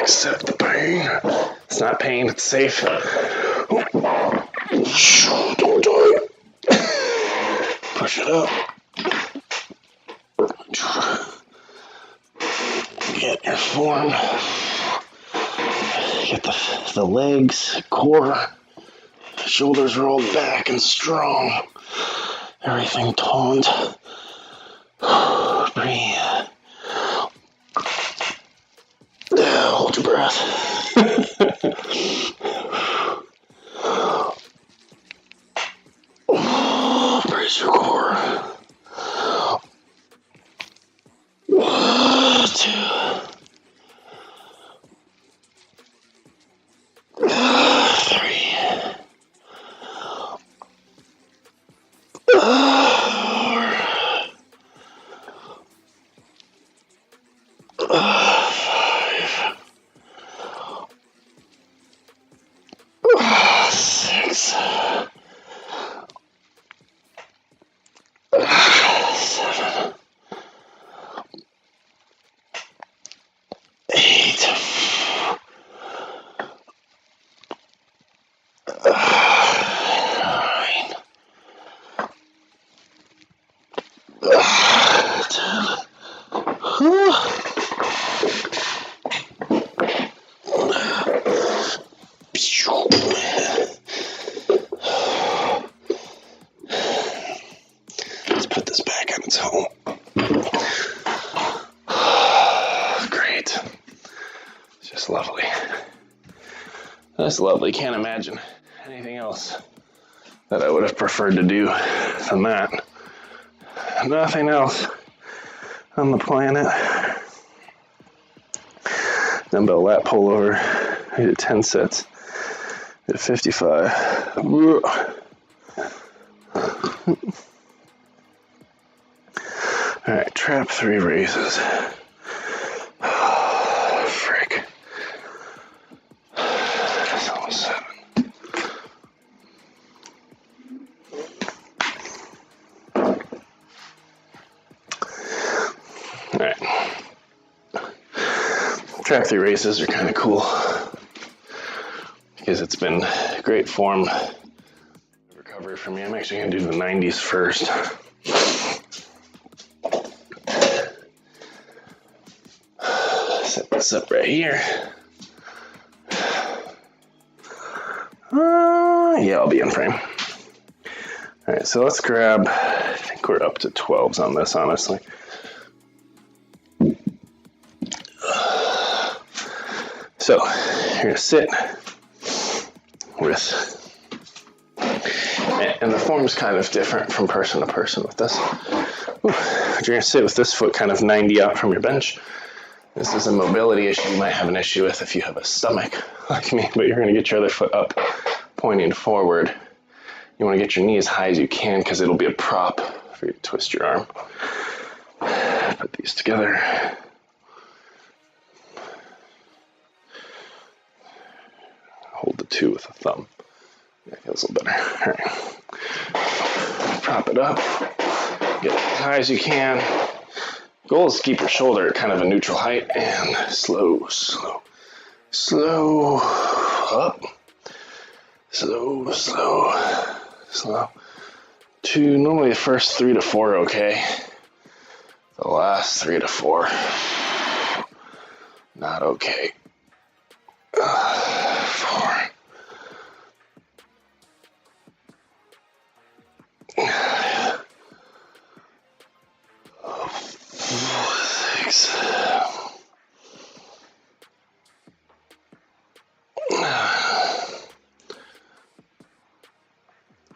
Accept the pain. It's not pain, it's safe. Don't do it. Push it up. Get your form. Get the legs, core, shoulders rolled back and strong. Everything toned. Breathe. Hold your breath. Brace your core. 1, 2. 3. 4. 5. 6. 7. 8. 10. Let's put this back on its home. Great. It's just lovely. That's lovely. Can't imagine anything else that I would have preferred to do than that. Nothing else on the planet. Dumbbell lat pull over. I did 10 sets. Did 55. Alright, trap 3 raises. Frick. That's almost 7. Alright. Trap 3 raises are kind of cool because it's been great form recovery for me. I'm actually going to do the 90s first. Set this up right here. Yeah, I'll be in frame. Alright, so let's grab, I think we're up to 12s on this, honestly. So, you're going to sit with, and the form's kind of different from person to person with this. You're going to sit with this foot kind of 90 out from your bench. This is a mobility issue you might have an issue with if you have a stomach like me, but you're going to get your other foot up, pointing forward. You want to get your knee as high as you can because it'll be a prop for you to twist your arm. Put these together. Hold the 2 with the thumb. That feels a little better. All right. Prop it up. Get it as high as you can. Goal is to keep your shoulder at kind of a neutral height and slow, slow, slow up. Slow, slow, slow. 2, normally the first 3 to 4 are okay. The last 3 to 4, not okay. 4. 6.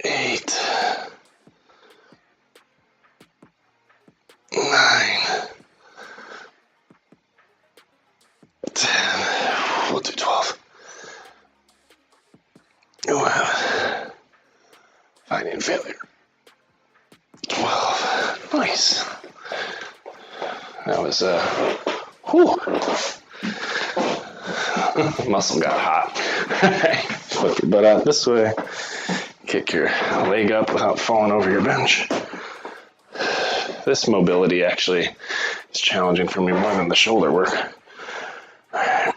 8. 9. 10. We'll do 12. 11. Finding failure. 12. Nice. That was, whew. Muscle got hot. Flip your butt out this way. Kick your leg up without falling over your bench. This mobility actually is challenging for me more than the shoulder work. All right.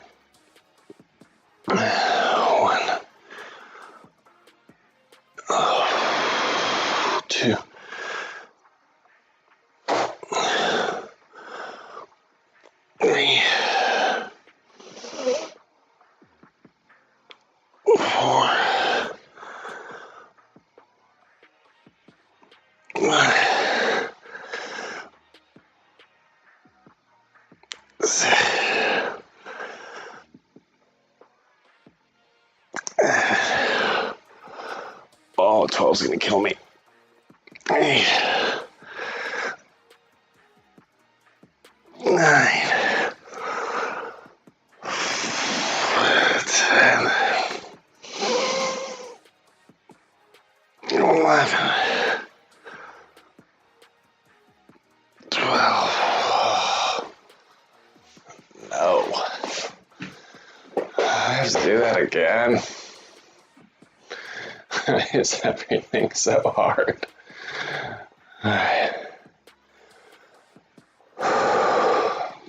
1. 2. 3. 4. 12's gonna kill me. 8. 9. 10. 11. 12. No. I have to do that again. Is everything so hard? Alright.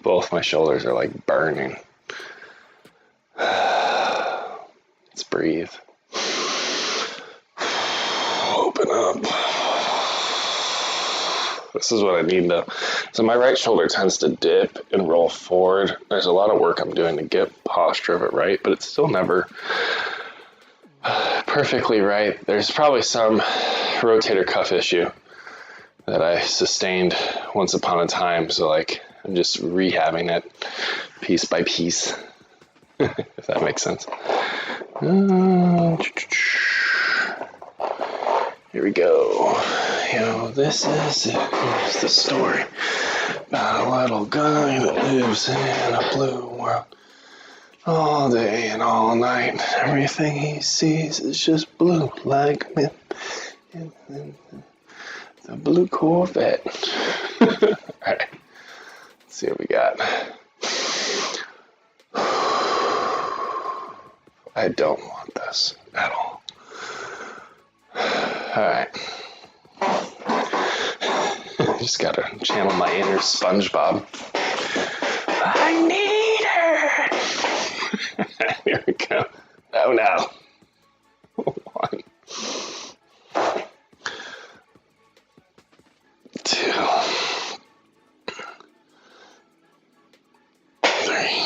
Both my shoulders are like burning. Let's breathe. Open up. This is what I need to. So my right shoulder tends to dip and roll forward. There's a lot of work I'm doing to get posture of it right, but it's still never perfectly right. There's probably some rotator cuff issue that I sustained once upon a time, so like I'm just rehabbing it piece by piece, if that makes sense. Here we go. You know, this is here's the story about a little guy that lives in a blue world. All day and all night, everything he sees is just blue, like me. The blue Corvette. Alright, let's see what we got. I don't want this at all. Alright. Just gotta channel my inner SpongeBob. I need her! Here we go. Oh no. 1. 2. 3.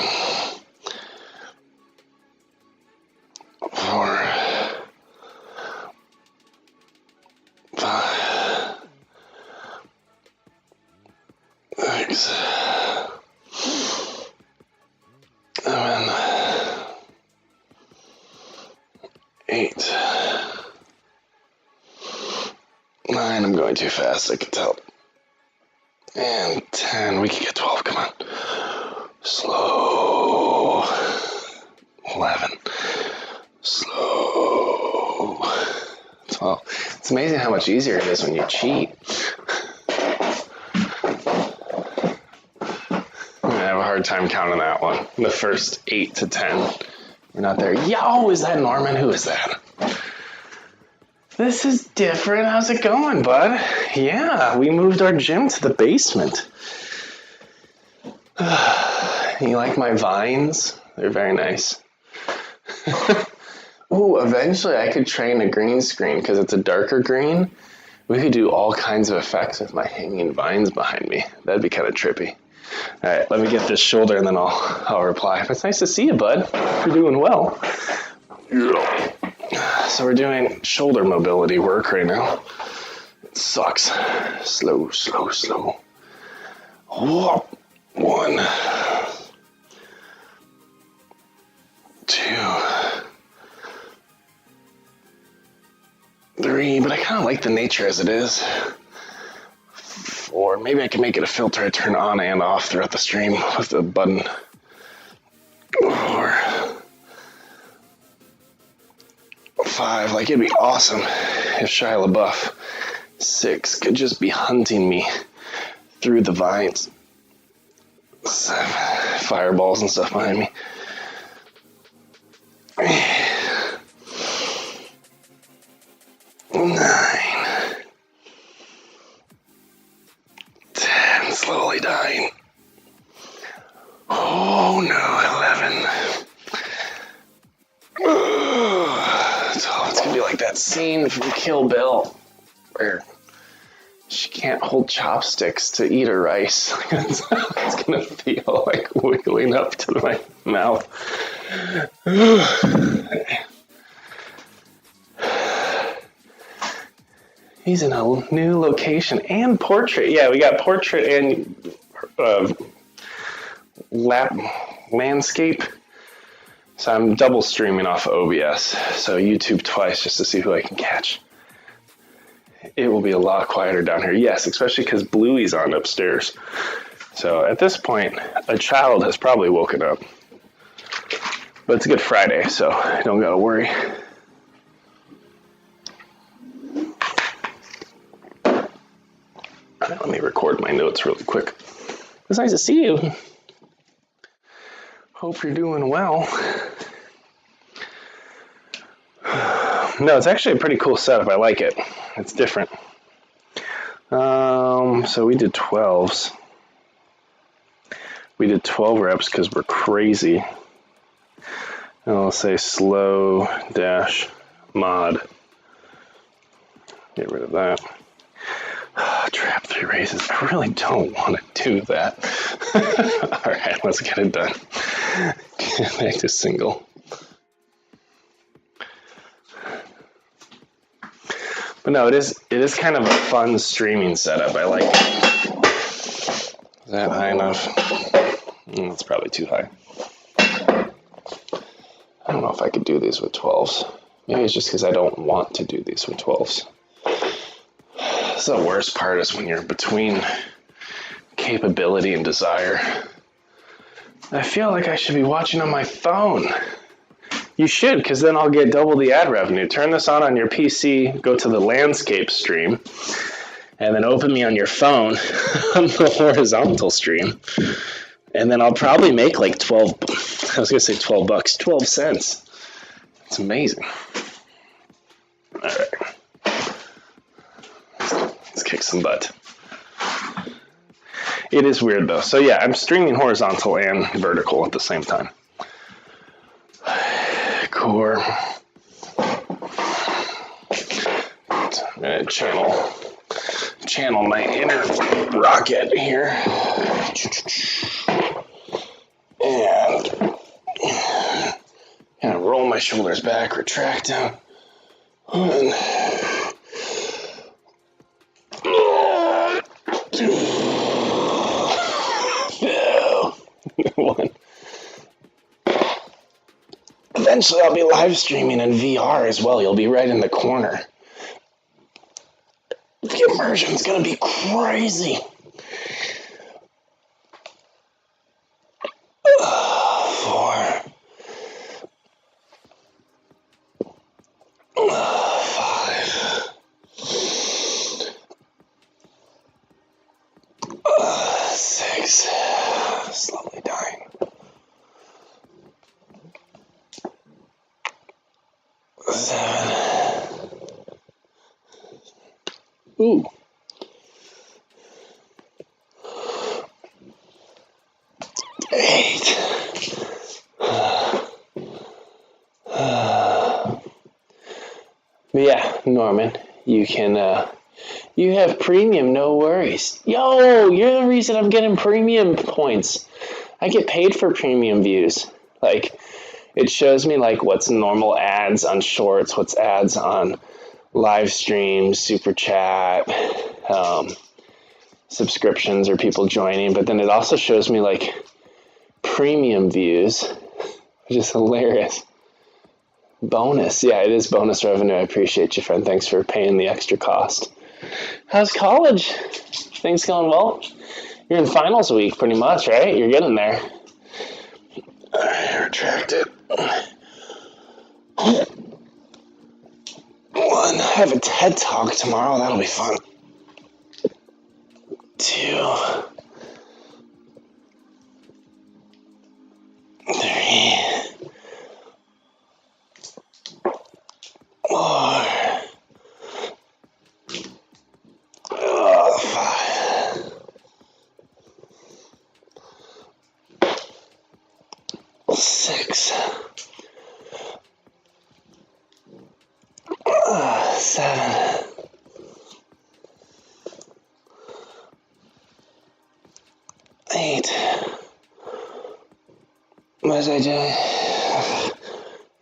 4. 5. 6. 7. 8. 9. I'm going too fast, I can tell. And 10. We can get 12. Come on. Slow. 11. Slow. 12. It's amazing how much easier it is when you cheat. I have a hard time counting that one. The first 8 to 10. We're not there. Yo, is that Norman? Who is that? This is different. How's it going, bud? Yeah, we moved our gym to the basement. You like my vines? They're very nice. Ooh, eventually I could train a green screen because it's a darker green. We could do all kinds of effects with my hanging vines behind me. That'd be kind of trippy. All right, let me get this shoulder and then I'll reply. It's nice to see you, bud. You're doing well. So we're doing shoulder mobility work right now. It sucks. Slow, slow, slow. 1. 2. 3, but I kind of like the nature as it is. 4, maybe I can make it a filter I turn on and off throughout the stream with the button. 4. 5, like it'd be awesome if Shia LaBeouf 6 could just be hunting me through the vines. 7, fireballs and stuff behind me. 9, 10, slowly dying. Oh no, 11. So it's gonna be like that scene from Kill Bill where she can't hold chopsticks to eat her rice. It's gonna feel like wiggling up to my mouth. He's in a new location and portrait. Yeah, we got portrait and landscape. So I'm double streaming off OBS. So YouTube twice just to see who I can catch. It will be a lot quieter down here. Yes, especially because Bluey's on upstairs. So at this point, a child has probably woken up. But it's a Good Friday, so I don't gotta worry. Let me record my notes really quick. It's nice to see you. Hope you're doing well. No, it's actually a pretty cool setup. I like it. It's different. So we did 12s. We did 12 reps because we're crazy. And I'll say slow dash mod. Get rid of that. Trap 3 raises. I really don't want to do that. Alright, let's get it done. Back to single. But no, it is kind of a fun streaming setup. I like it. Is that high enough? It's probably too high. I don't know if I could do these with 12s. Maybe it's just because I don't want to do these with 12s. That's the worst part, is when you're between capability and desire. I feel like I should be watching on my phone. You should, because then I'll get double the ad revenue. Turn this on your PC, go to the landscape stream, and then open me on your phone on the horizontal stream. And then I'll probably make like 12, I was going to say 12 bucks, 12 cents. It's amazing. All right. Let's kick some butt. It is weird though. So yeah, I'm streaming horizontal and vertical at the same time. Core. Channel my inner rocket here. And kind of roll my shoulders back, retract down. One. 1. Eventually I'll be live streaming in VR as well. You'll be right in the corner. The immersion's gonna be crazy. 4. 5. 6. Slowly dying. 7. Ooh. 8. But yeah, Norman, you can, you have premium, no worries. Yo, you're the reason I'm getting premium points. I get paid for premium views. Like, it shows me like what's normal ads on shorts, what's ads on live streams, super chat, subscriptions or people joining. But then it also shows me like premium views, which is hilarious. Bonus. Yeah, it is bonus revenue. I appreciate you, friend. Thanks for paying the extra cost. How's college? Things going well? You're in finals week pretty much, right? You're getting there. I retract it. 1. I have a TED Talk tomorrow. That'll be fun. 8. What was I doing? I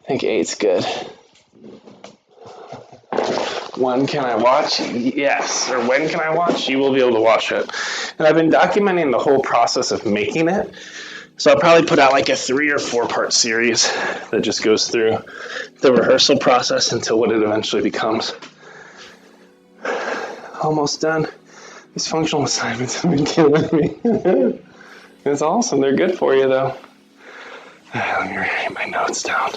think 8's good. 1, can I watch? Yes. Or when can I watch? You will be able to watch it. And I've been documenting the whole process of making it. So I'll probably put out like a 3 or 4 part series that just goes through the rehearsal process until what it eventually becomes. Almost done. These functional assignments have been killing me. It's awesome. They're good for you though. Let me write my notes down.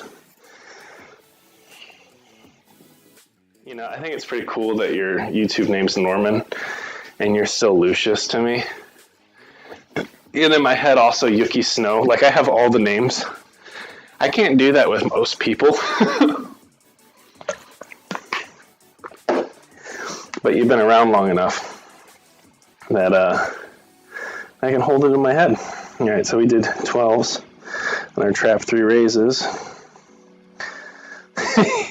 You know, I think it's pretty cool that your YouTube name's Norman and you're still Lucius to me. And in my head also Yuki Snow. Like I have all the names. I can't do that with most people. But you've been around long enough that I can hold it in my head. All right, so we did 12s on our trap 3 raises.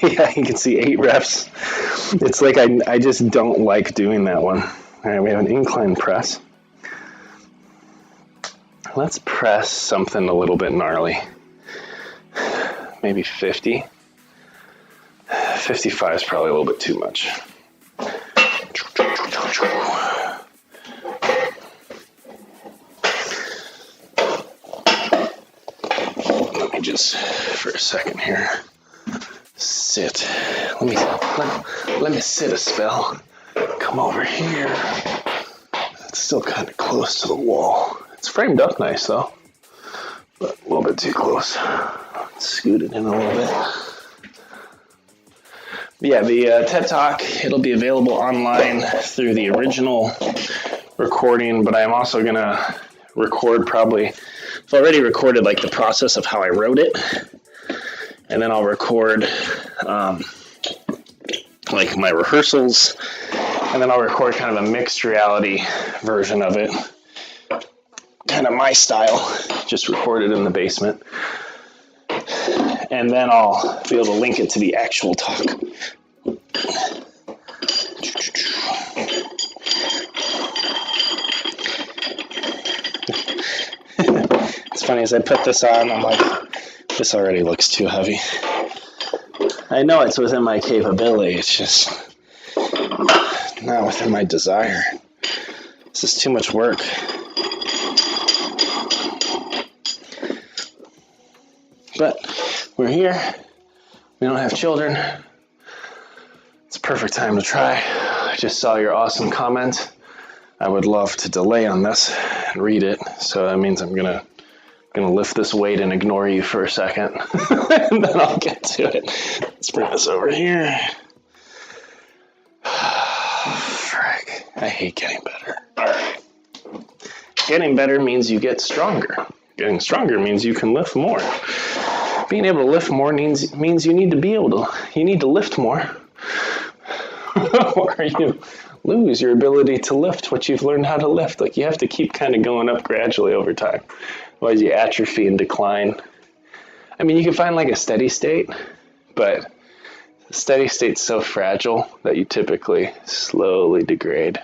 Yeah, you can see 8 reps. It's like I just don't like doing that one. All right, we have an incline press. Let's press something a little bit gnarly. Maybe 50. 55 is probably a little bit too much. Let me just, for a second here, sit. Let me sit a spell. Come over here. It's still kind of close to the wall. It's framed up nice though, but a little bit too close. Scoot it in a little bit. Yeah, the TED Talk, it'll be available online through the original recording, but I'm also going to record probably, I've already recorded like the process of how I wrote it, and then I'll record like my rehearsals, and then I'll record kind of a mixed reality version of it, kind of my style, just recorded in the basement. And then I'll be able to link it to the actual talk. It's funny, as I put this on, I'm like, this already looks too heavy. I know it's within my capability, it's just not within my desire. This is too much work. But we're here. We don't have children. It's a perfect time to try. I just saw your awesome comment. I would love to delay on this and read it. So that means I'm gonna lift this weight and ignore you for a second, and then I'll get to it. Let's bring this over here. Frick! I hate getting better. All right. Getting better means you get stronger. Getting stronger means you can lift more. Being able to lift more means you need to lift more. Or you lose your ability to lift what you've learned how to lift. Like you have to keep kind of going up gradually over time. Otherwise you atrophy and decline. I mean, you can find like a steady state, but the steady state's so fragile that you typically slowly degrade.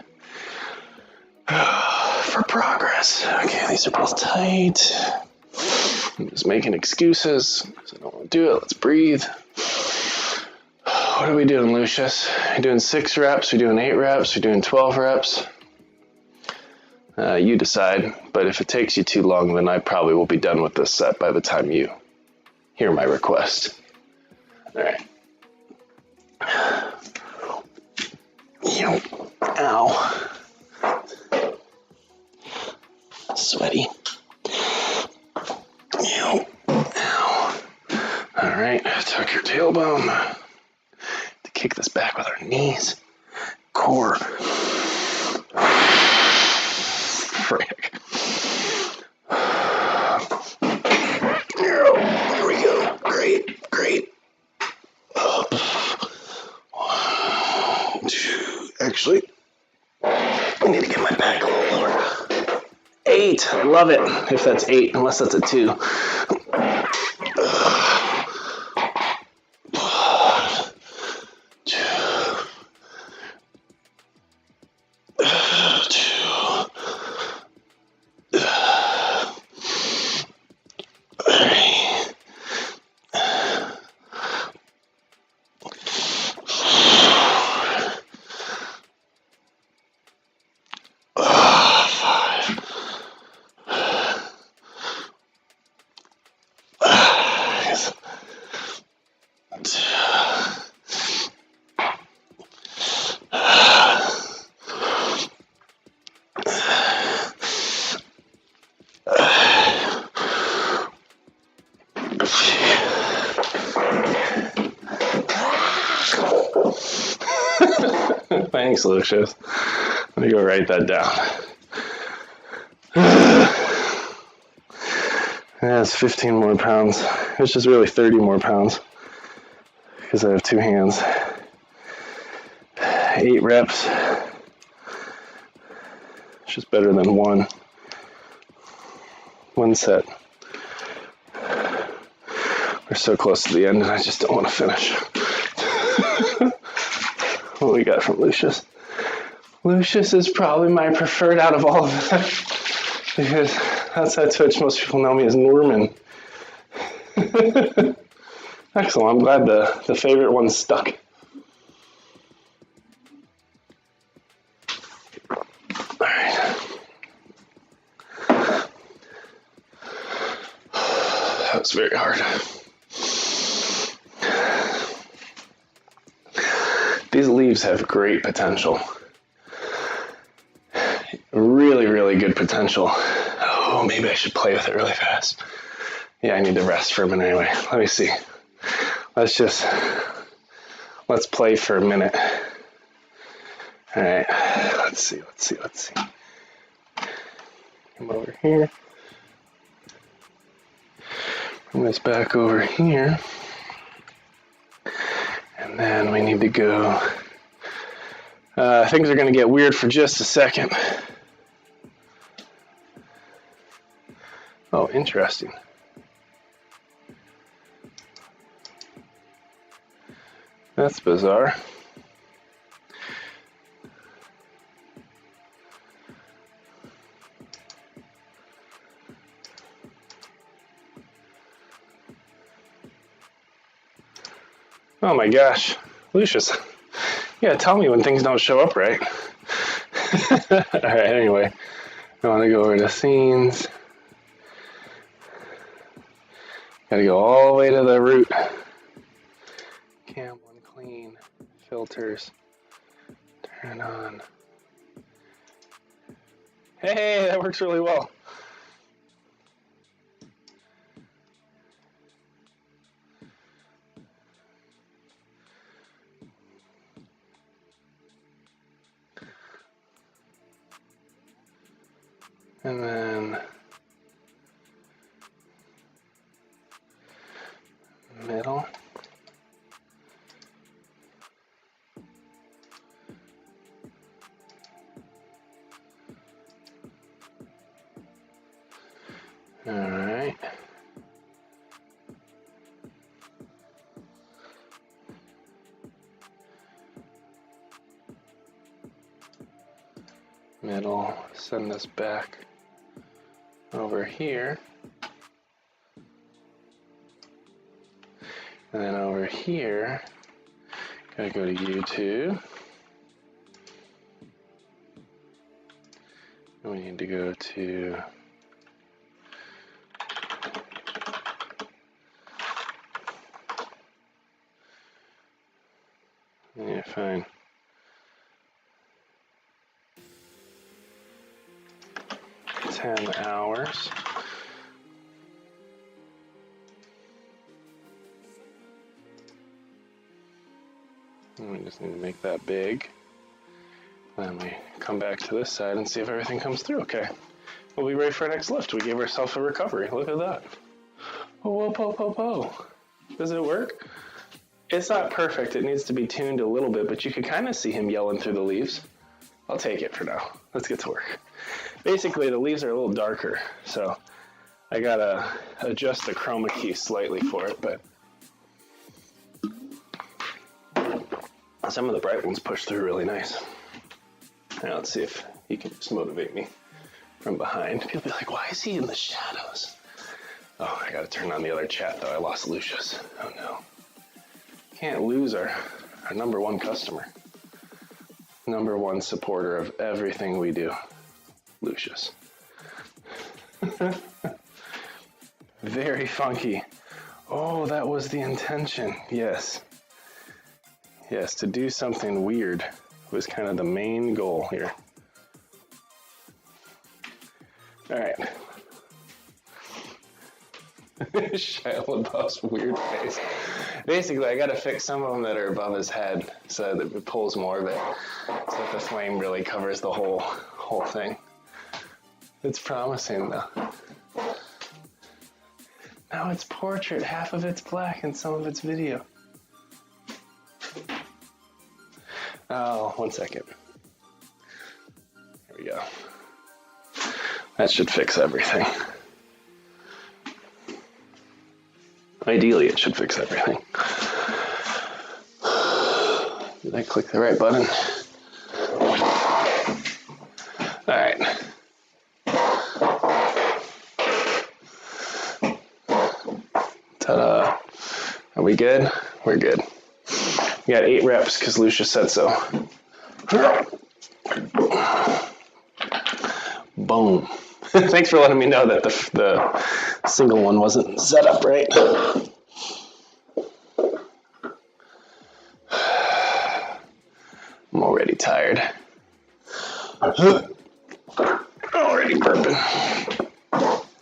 For progress. Okay, these are both tight. I'm just making excuses because I don't want to do it. Let's breathe. What are we doing, Lucius? We're doing 6 reps, we're doing 8 reps, we're doing 12 reps. You decide, but if it takes you too long, then I probably will be done with this set by the time you hear my request. All right. Ow. Sweaty. Ow. All right, tuck your tailbone. To kick this back with our knees. Core. Frick. There we go. Great. Up. 1, 2. Actually, I need to get my back a little lower. 8. I love it. If that's 8, unless that's a 2. 1, 2. 2. Thanks, Lucius. Let me go write that down. That's 15 more pounds, which is really 30 more pounds because I have 2 hands. 8 reps, which is better than one set. We're so close to the end and I just don't want to finish. What we got from Lucius? Lucius is probably my preferred out of all of them because outside Twitch most people know me as Norman. Excellent, I'm glad the favorite one stuck. Alright. That was very hard. These leaves have great potential. Really, really good potential. Oh, maybe I should play with it really fast. Yeah, I need to rest for a minute anyway. Let me see. Let's play for a minute. All right, let's see. Come over here. Bring this back over here. And then we need to go. Things are going to get weird for just a second. Oh, interesting. That's bizarre. Oh my gosh, Lucius, you gotta tell me when things don't show up right. Alright, anyway, I want to go over to scenes. Gotta go all the way to the root. Cam one clean, filters, turn on. Hey, that works really well. And then middle. All right. Middle, send this back over here. And then over here, gotta go to YouTube. And we need to go to yeah, fine. $10. And we just need to make that big. Then we come back to this side and see if everything comes through. Okay. We'll be ready for our next lift. We gave ourselves a recovery. Look at that. Oh, whoa, po, po, po. Does it work? It's not perfect. It needs to be tuned a little bit, but you can kind of see him yelling through the leaves. I'll take it for now. Let's get to work. Basically, the leaves are a little darker, so I gotta adjust the chroma key slightly for it, but some of the bright ones push through really nice. Now let's see if he can just motivate me from behind. People be like, why is he in the shadows? Oh, I gotta turn on the other chat though. I lost Lucius. Oh no. Can't lose our number one customer. Number one supporter of everything we do. Lucius. Very funky. Oh, that was the intention. Yes. Yes, to do something weird was kind of the main goal here. All right. Shia LaBeouf's weird face. Basically, I got to fix some of them that are above his head so that it pulls more of it. that the flame really covers the whole thing. It's promising though. Now it's portrait, half of it's black and some of it's video. Oh, 1 second. There we go. That should fix everything. Ideally, it should fix everything. Did I click the right button? All right. Ta-da. Are we good? We're good. We got 8 reps because Lucia said so. Boom. Thanks for letting me know that the single one wasn't set up right. I'm already tired. Already burping.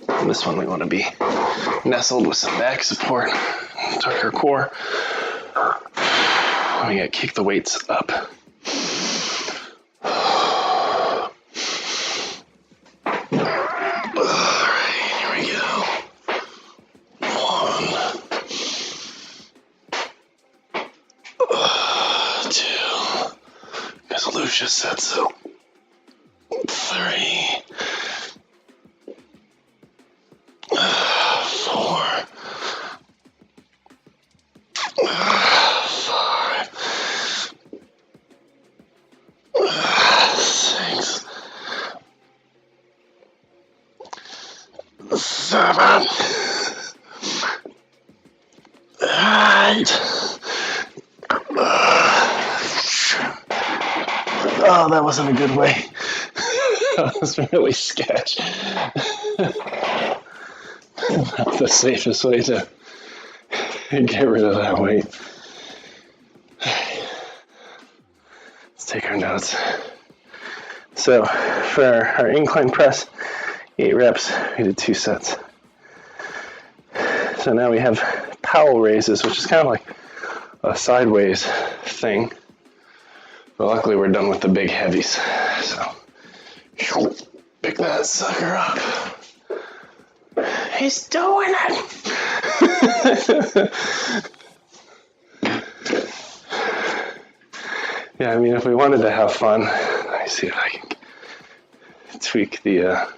And this one we want to be nestled with some back support. Tuck our core. We gotta kick the weights up. Lucia said so. 3, 4, 5, 6, 7, 8. Oh, that wasn't a good way. That was really sketch. Not the safest way to get rid of that weight. Let's take our notes. So for our incline press, 8 reps, we did 2 sets. So now we have powell raises, which is kind of like a sideways thing. But luckily we're done with the big heavies. So pick that sucker up. He's doing it! Yeah, I mean, if we wanted to have fun, let me see if I can tweak the, let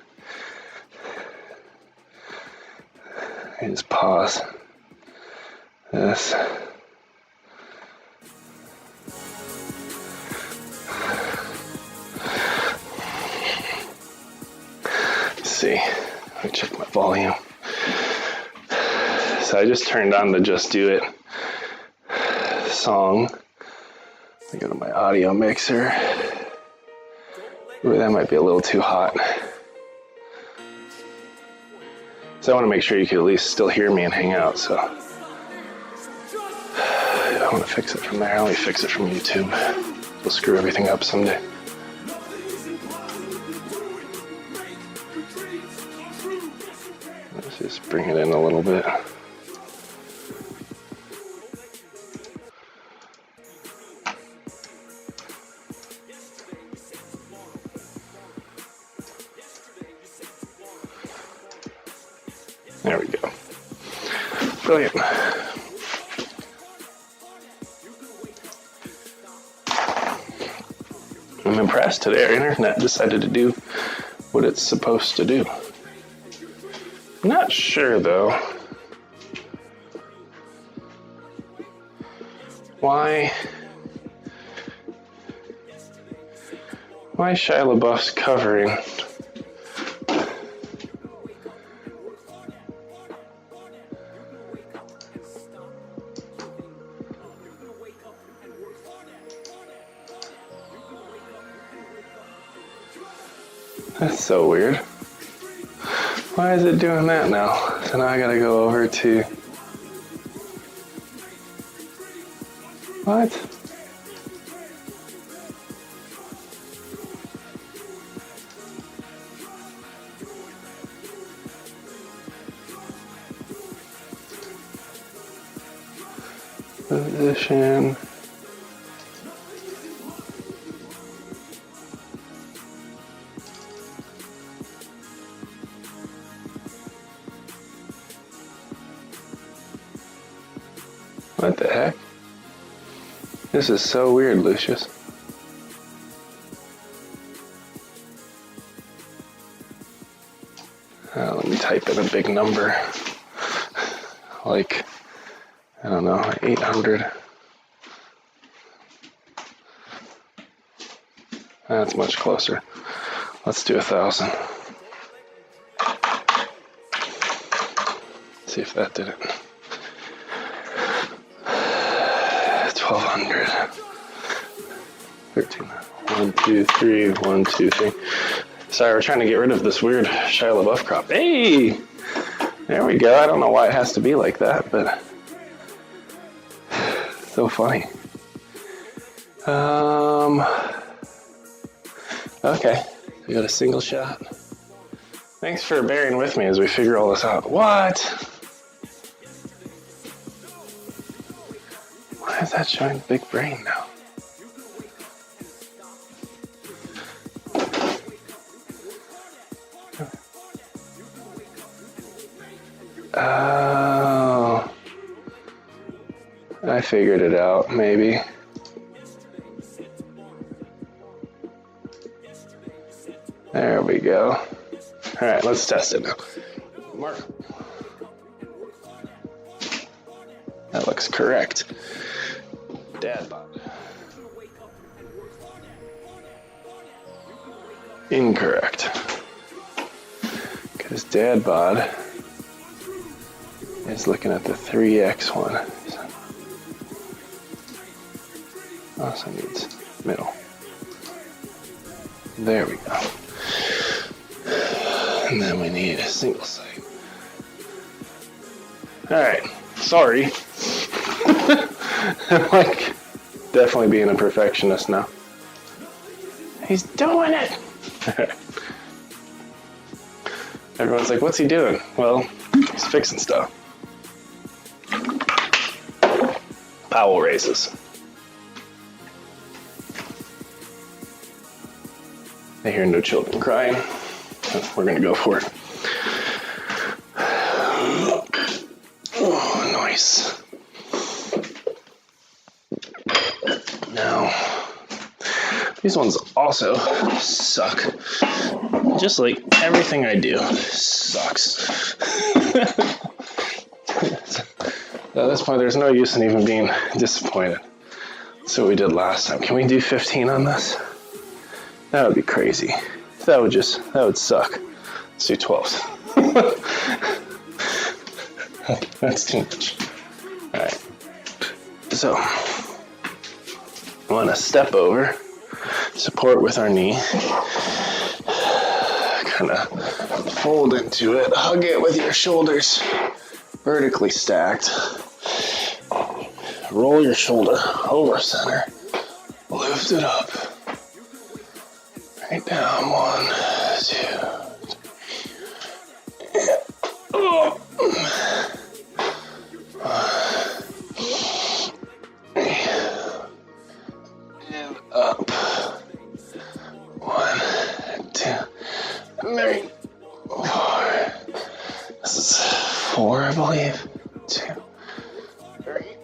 me just pause this. See, let me check my volume. So I just turned on the Just Do It song. I go to my audio mixer. Ooh, that might be a little too hot. So I want to make sure you can at least still hear me and hang out, so I don't want to fix it from there. I'll only fix it from YouTube. We'll screw everything up someday. Let's just bring it in a little bit. There we go. Brilliant. I'm impressed today. Our internet decided to do what it's supposed to do. Not sure though. Why Shia LaBeouf's covering? That's so weird. Why is it doing that now? So now I gotta go over to... What? Position. What the heck? This is so weird, Lucius. Let me type in a big number. Like, I don't know, 800. That's much closer. Let's do 1,000. See if that did it. 1,200. 13. 1, 2, 3. 1, 2, 3. Sorry, we're trying to get rid of this weird Shia LaBeouf crop. Hey! There we go. I don't know why it has to be like that, but so funny. Okay, we got a single shot. Thanks for bearing with me as we figure all this out. What? Why is that showing big brain now? Oh, I figured it out, maybe. There we go. All right, let's test it now. Mark. That looks correct. DadBod. Incorrect. Because DadBod is looking at the 3x one. Also needs middle. There we go. And then we need a single site. Alright, sorry. I'm like definitely being a perfectionist now. He's doing it! Everyone's like, what's he doing? Well, he's fixing stuff. Powell raises. I hear no children crying. We're gonna go for it. Oh, nice. Now, these ones also suck. Just like everything I do sucks. At this point, there's no use in even being disappointed. That's what we did last time. Can we do 15 on this? That would be crazy. That would suck. Let's do 12s. That's too much. Alright. So, I want to step over, support with our knee, kind of fold into it, hug it with your shoulders vertically stacked. Roll your shoulder over center, lift it up. Right down, 1, 2, 3. Oh. And up. 1, 2, 3, 4. This is 4, I believe. 2, 3.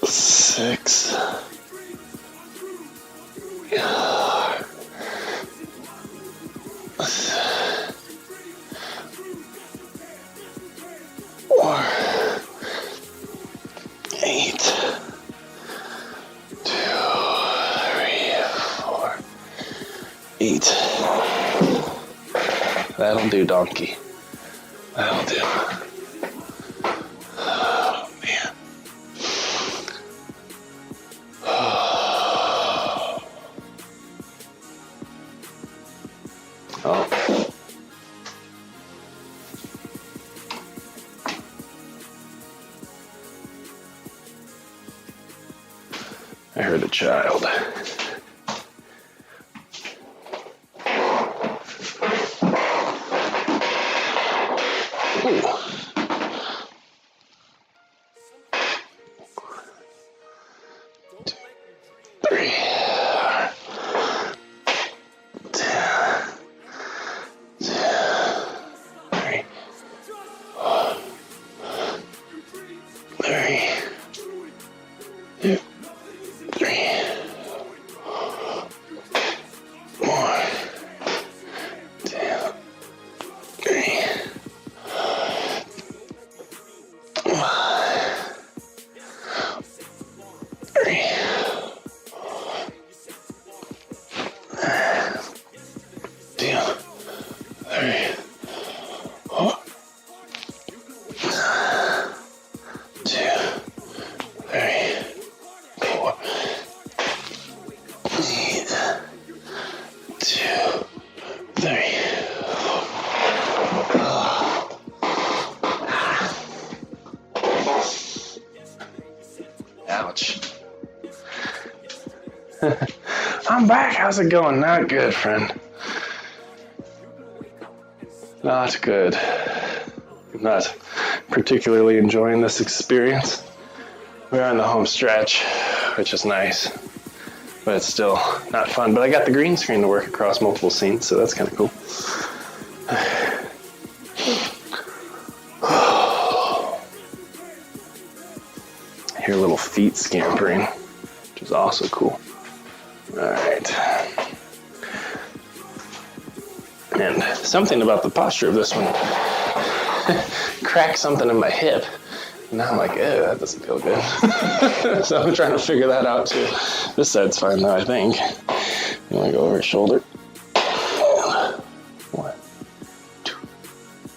6. 4. 8. 2, 3, 4. 8. That'll do, donkey. That'll do. Oh, man. Oh. I heard a child. Ooh. 2, 3. 3, 2, 3, 4, 2, 3, 1, 3, 2, 3, 4, 2, 3, 4, 2, 3. Ouch. I'm back. How's it going? Not good, friend. Not good. Not particularly enjoying this experience. We're on the home stretch, which is nice, but it's still not fun. But I got the green screen to work across multiple scenes, so that's kind of cool. I hear little feet scampering, which is also cool. All right. And something about the posture of this one cracked something in my hip. And now I'm like, ew, that doesn't feel good. So I'm trying to figure that out too. This side's fine though, I think. You want to go over his shoulder? 1, 2,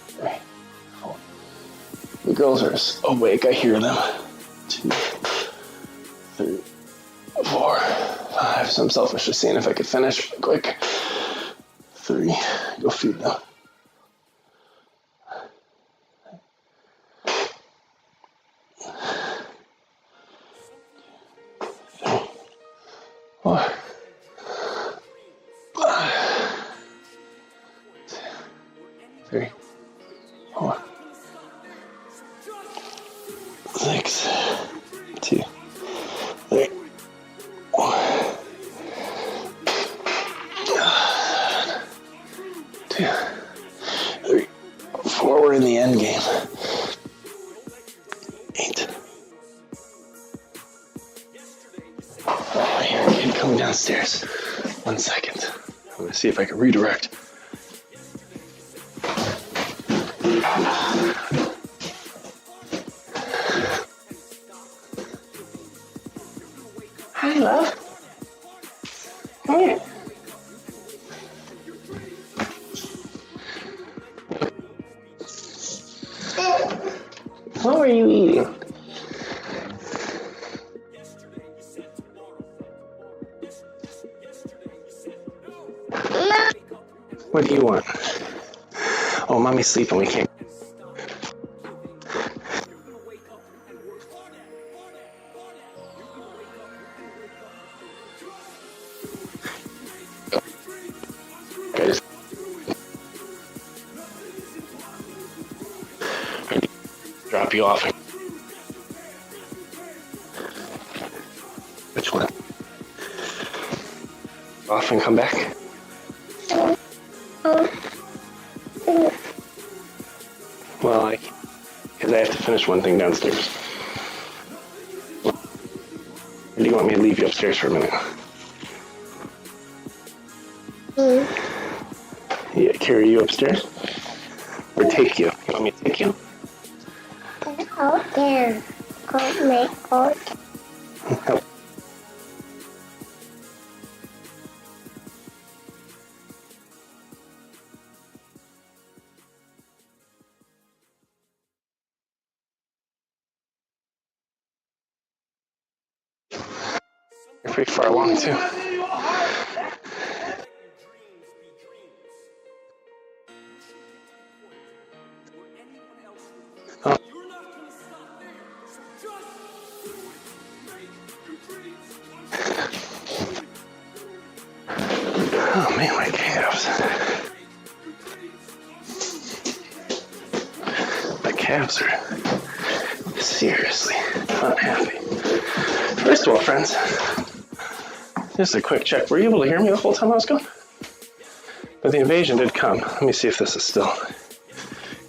3, 4. The girls are awake, I hear them. 2, 3, 4, 5. So I'm selfishly seeing if I could finish quick. 3. Go feed them. 4, 5, 2, 3, 4, 6, 2, 3, 1, 2, 3, 4. We're in the end game. 8. Oh, I hear a kid coming downstairs. 1 second. I'm going to see if I can redirect. Hi, love. Come here. What were you eating? What do you want? Oh, mommy's sleeping. We can't. Okay. Drop you off. Which one? Off and come back? Well, because I have to finish one thing downstairs. Or do you want me to leave you upstairs for a minute? Yeah, carry you upstairs? Or take you? You want me to take you? Out there. Go make out. You're pretty far along, too. Oh. Oh man, my calves. My calves are seriously unhappy. First of all, friends, just a quick check. Were you able to hear me the whole time I was gone? But the invasion did come. Let me see if this is still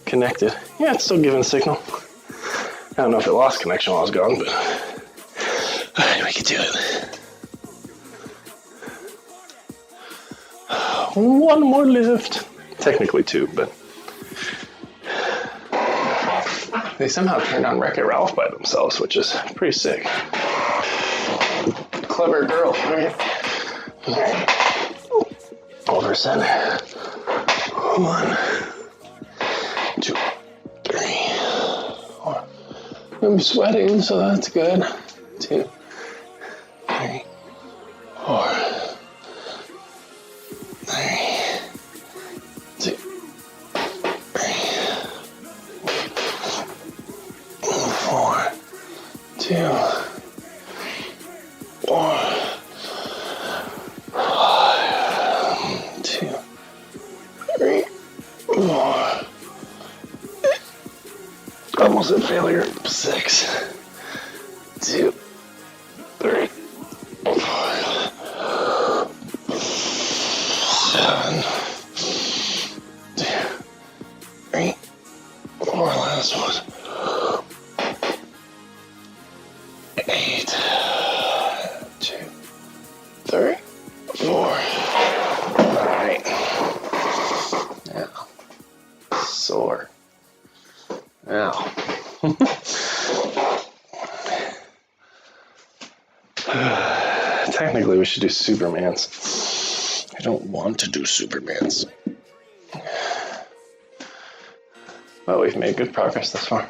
connected. Yeah, it's still giving a signal. don't know if it lost connection while I was gone, but we could do it. One more lift. Technically 2, but they somehow turned on Wreck-It Ralph by themselves, which is pretty sick. Clever girl, right? Alright. Over center. 1, 2, 3, 4. I'm sweating, so that's good. 2, 3, 4. 3, 2, 3, 4, 2, 4, 5, 2, 3, 4. Almost at failure. 6, 2, 3, 4, 7, 2, 3, 4. Last one. 8, 2, 3, 4. Alright. Now, sore. Now. Technically, we should do Superman's. I don't want to do Superman's. But we've made good progress thus far.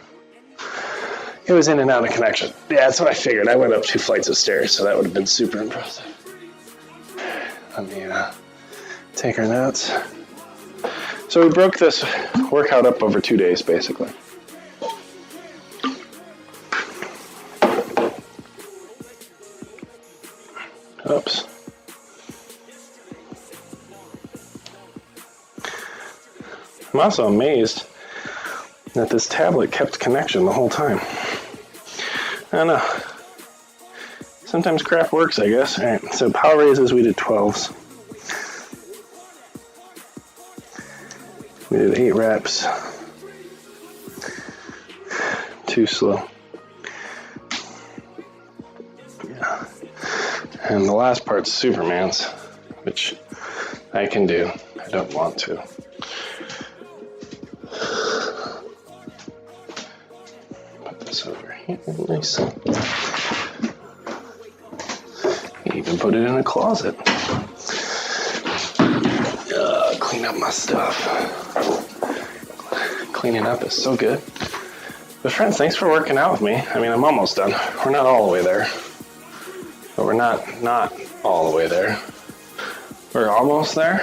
It was in and out of connection. Yeah, that's what I figured. I went up 2 flights of stairs, so that would have been super impressive. Let me take our notes. So we broke this workout up over 2 days, basically. Oops. I'm also amazed that this tablet kept connection the whole time. I don't know. Sometimes crap works, I guess. Alright, so power raises, we did 12s. We did 8 reps. Too slow. Yeah. And the last part's Superman's, which I can do. I don't want to. Put this over here nicely. Even put it in a closet. Clean up my stuff. Cleaning up is so good. But friends, thanks for working out with me. I mean, I'm almost done. We're not all the way there. But we're not all the way there. We're almost there.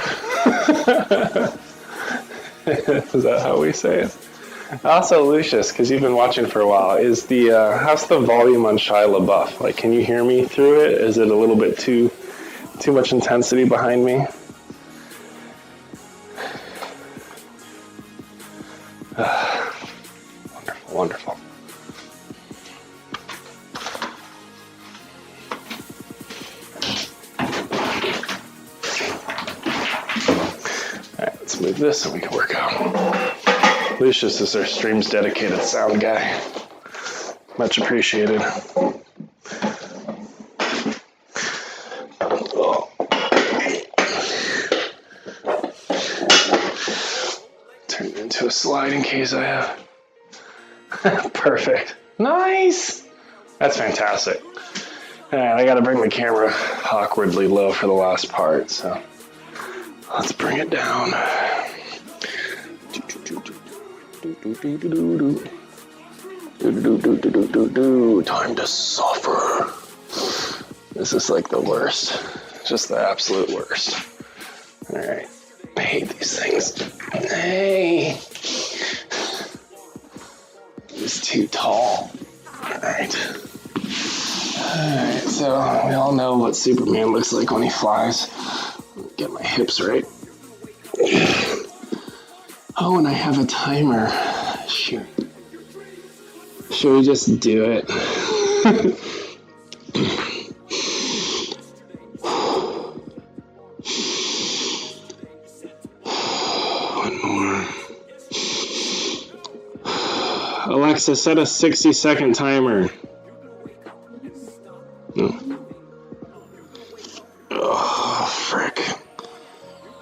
Is that how we say it? Also, Lucius, because you've been watching for a while, is the how's the volume on Shia LaBeouf? Like, can you hear me through it? Is it a little bit too much intensity behind me? Wonderful, wonderful. Alright, let's move this so we can work out. Lucius is our stream's dedicated sound guy. Much appreciated. Oh. Turn it into a slide in case I have. Perfect. Nice! That's fantastic. Alright, I gotta bring the camera awkwardly low for the last part, so let's bring it down. Time to suffer. This is like the worst. Just the absolute worst. Alright. I hate these things. Hey! It's too tall. Alright. Alright, so we all know what Superman looks like when he flies. Get my hips right. Oh, and I have a timer. Shoot. Should we just do it? One more. Alexa, set a 60-second timer. Oh, frick.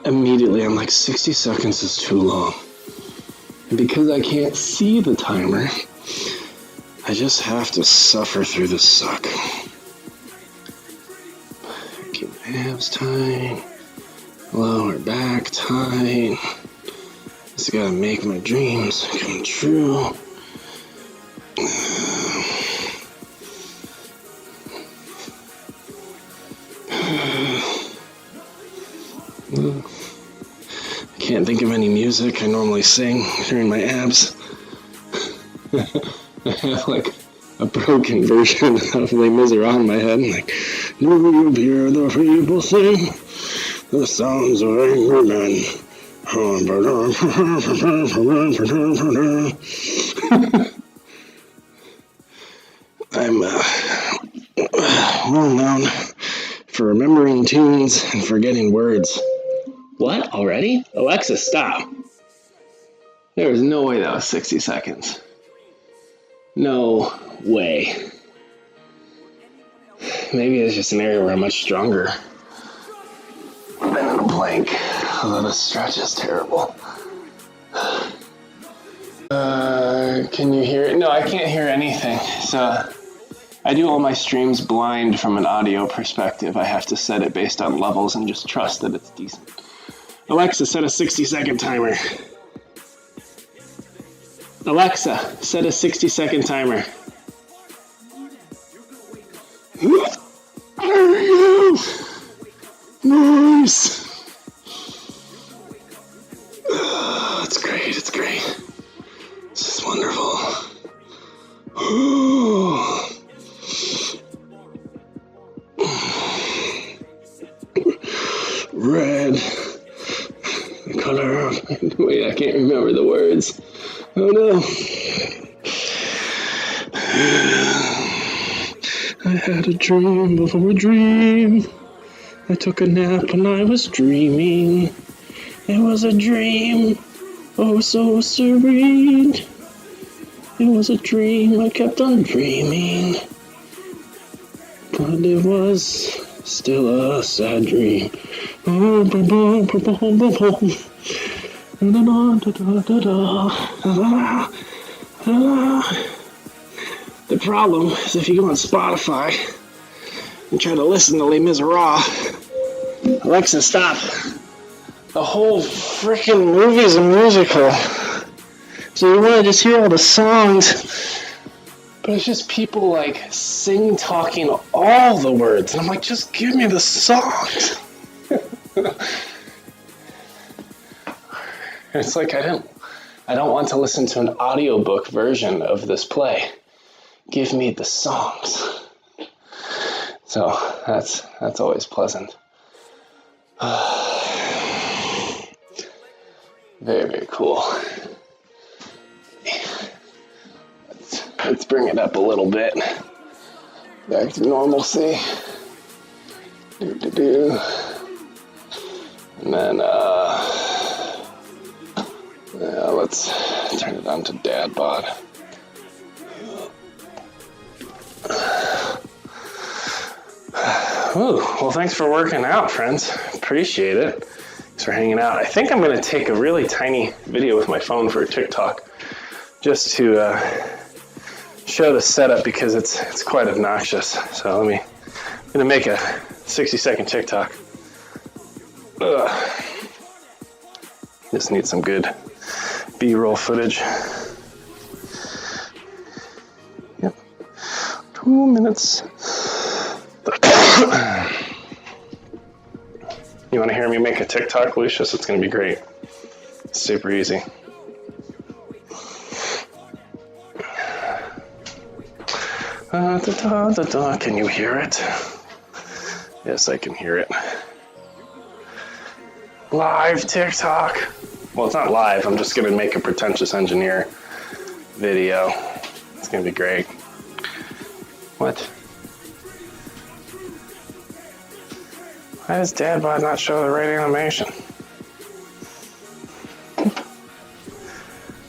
Immediately, I'm like, 60 seconds is too long. And because I can't see the timer, I just have to suffer through the suck. Keep my abs tight. Lower back tight. Just gotta make my dreams come true. I can't think of any music I normally sing during my abs. I have like a broken version of Les Miserables in my head. Like, do you hear the people sing the sounds of angry men? I'm well known for remembering tunes and forgetting words. What? Already? Alexa, stop. There was no way that was 60 seconds. No way. Maybe it's just an area where I'm much stronger than in a plank. Although the stretch is terrible. Can you hear it? No, I can't hear anything. So I do all my streams blind from an audio perspective. I have to set it based on levels and just trust that it's decent. Alexa, set a 60-second timer. Alexa, set a 60-second timer. There you go. Nice. It's great, it's great. This is wonderful. Red. The color of... Wait, I can't remember the words. Oh no. I had a dream before a dream. I took a nap and I was dreaming. It was a dream, oh so serene. It was a dream, I kept on dreaming. But it was still a sad dream. The problem is if you go on Spotify and try to listen to Les Miserables, Alexa, stop. The whole freaking movie's a musical. So you want to just hear all the songs, but it's just people like sing talking all the words. And I'm like, just give me the songs. It's like I don't want to listen to an audiobook version of this play. Give me the songs. So that's always pleasant. Very, very cool. Let's bring it up a little bit. Back to normalcy. Do. And then, let's turn it on to DadBod. Ooh, well, thanks for working out, friends. Appreciate it. Thanks for hanging out. I think I'm going to take a really tiny video with my phone for TikTok just to show the setup because it's quite obnoxious. So I'm going to make a 60-second TikTok. Just need some good B-roll footage. Yep. 2 minutes. You want to hear me make a TikTok, Lucius? It's going to be great. It's super easy. Can you hear it? Yes, I can hear it. Live TikTok. Well, it's not live. I'm just going to make a Pretentious Engineer video. It's going to be great. What? Why does DadBod not show the right animation?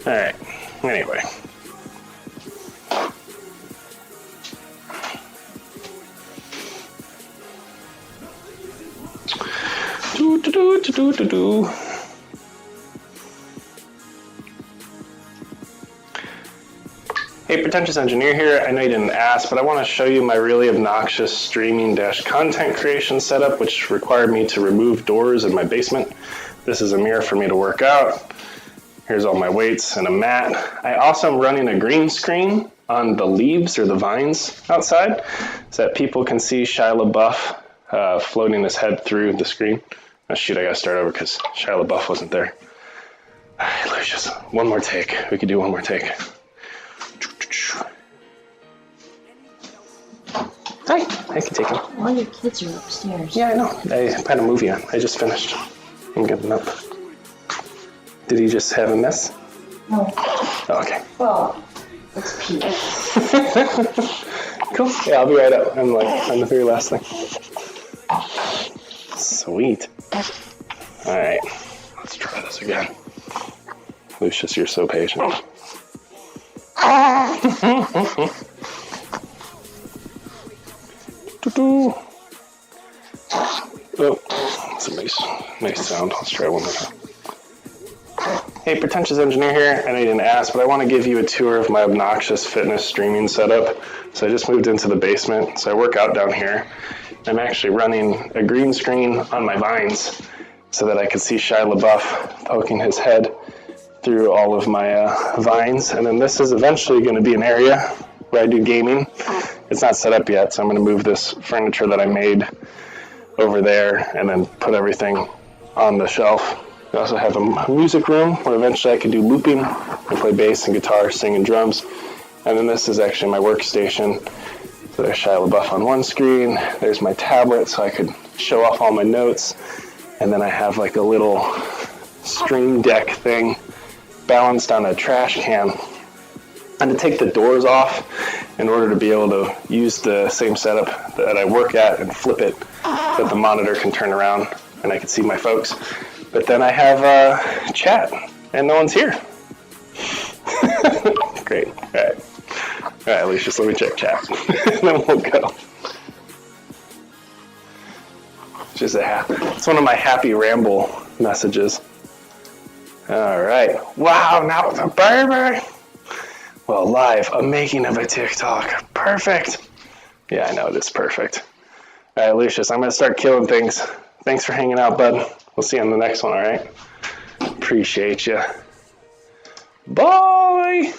Alright, anyway. Hey, Pretentious Engineer here. I know you didn't ask, but I want to show you my really obnoxious streaming-content creation setup, which required me to remove doors in my basement. This is a mirror for me to work out. Here's all my weights and a mat. I also am running a green screen on the leaves or the vines outside so that people can see Shia LaBeouf floating his head through the screen. Oh shoot, I gotta start over because Shia LaBeouf wasn't there. All right, Lucius, one more take. We could do one more take. Hi, I can take him. All your kids are upstairs. Yeah, I know. I had a movie on. I just finished. I'm getting up. Did he just have a mess? No. Oh, okay. Well, it's Pete. Cool. Yeah, I'll be right up. I'm like on the very last thing. Sweet. All right. Let's try this again. Lucius, you're so patient. Oh, that's a nice sound. Let's try one more time. Hey, Pretentious Engineer here. I know you didn't ask, but I want to give you a tour of my obnoxious fitness streaming setup. So I just moved into the basement, so I work out down here. I'm actually running a green screen on my vines so that I can see Shia LaBeouf poking his head through all of my vines. And then this is eventually going to be an area where I do gaming. It's not set up yet, so I'm going to move this furniture that I made over there and then put everything on the shelf. We also have a music room where eventually I can do looping and play bass and guitar, sing and drums. And then this is actually my workstation. So there's Shia LaBeouf on one screen. There's my tablet so I could show off all my notes. And then I have like a little stream deck thing balanced on a trash can. And to take the doors off in order to be able to use the same setup that I work at and flip it so that the monitor can turn around and I can see my folks. But then I have chat and no one's here. Great. All right, Lucius, let me check chat. Then we'll go. It's one of my happy ramble messages. All right. Wow, now it's a baby. Well, live, a making of a TikTok. Perfect. Yeah, I know it is perfect. All right, Lucius, I'm going to start killing things. Thanks for hanging out, bud. We'll see you on the next one, all right? Appreciate you. Bye.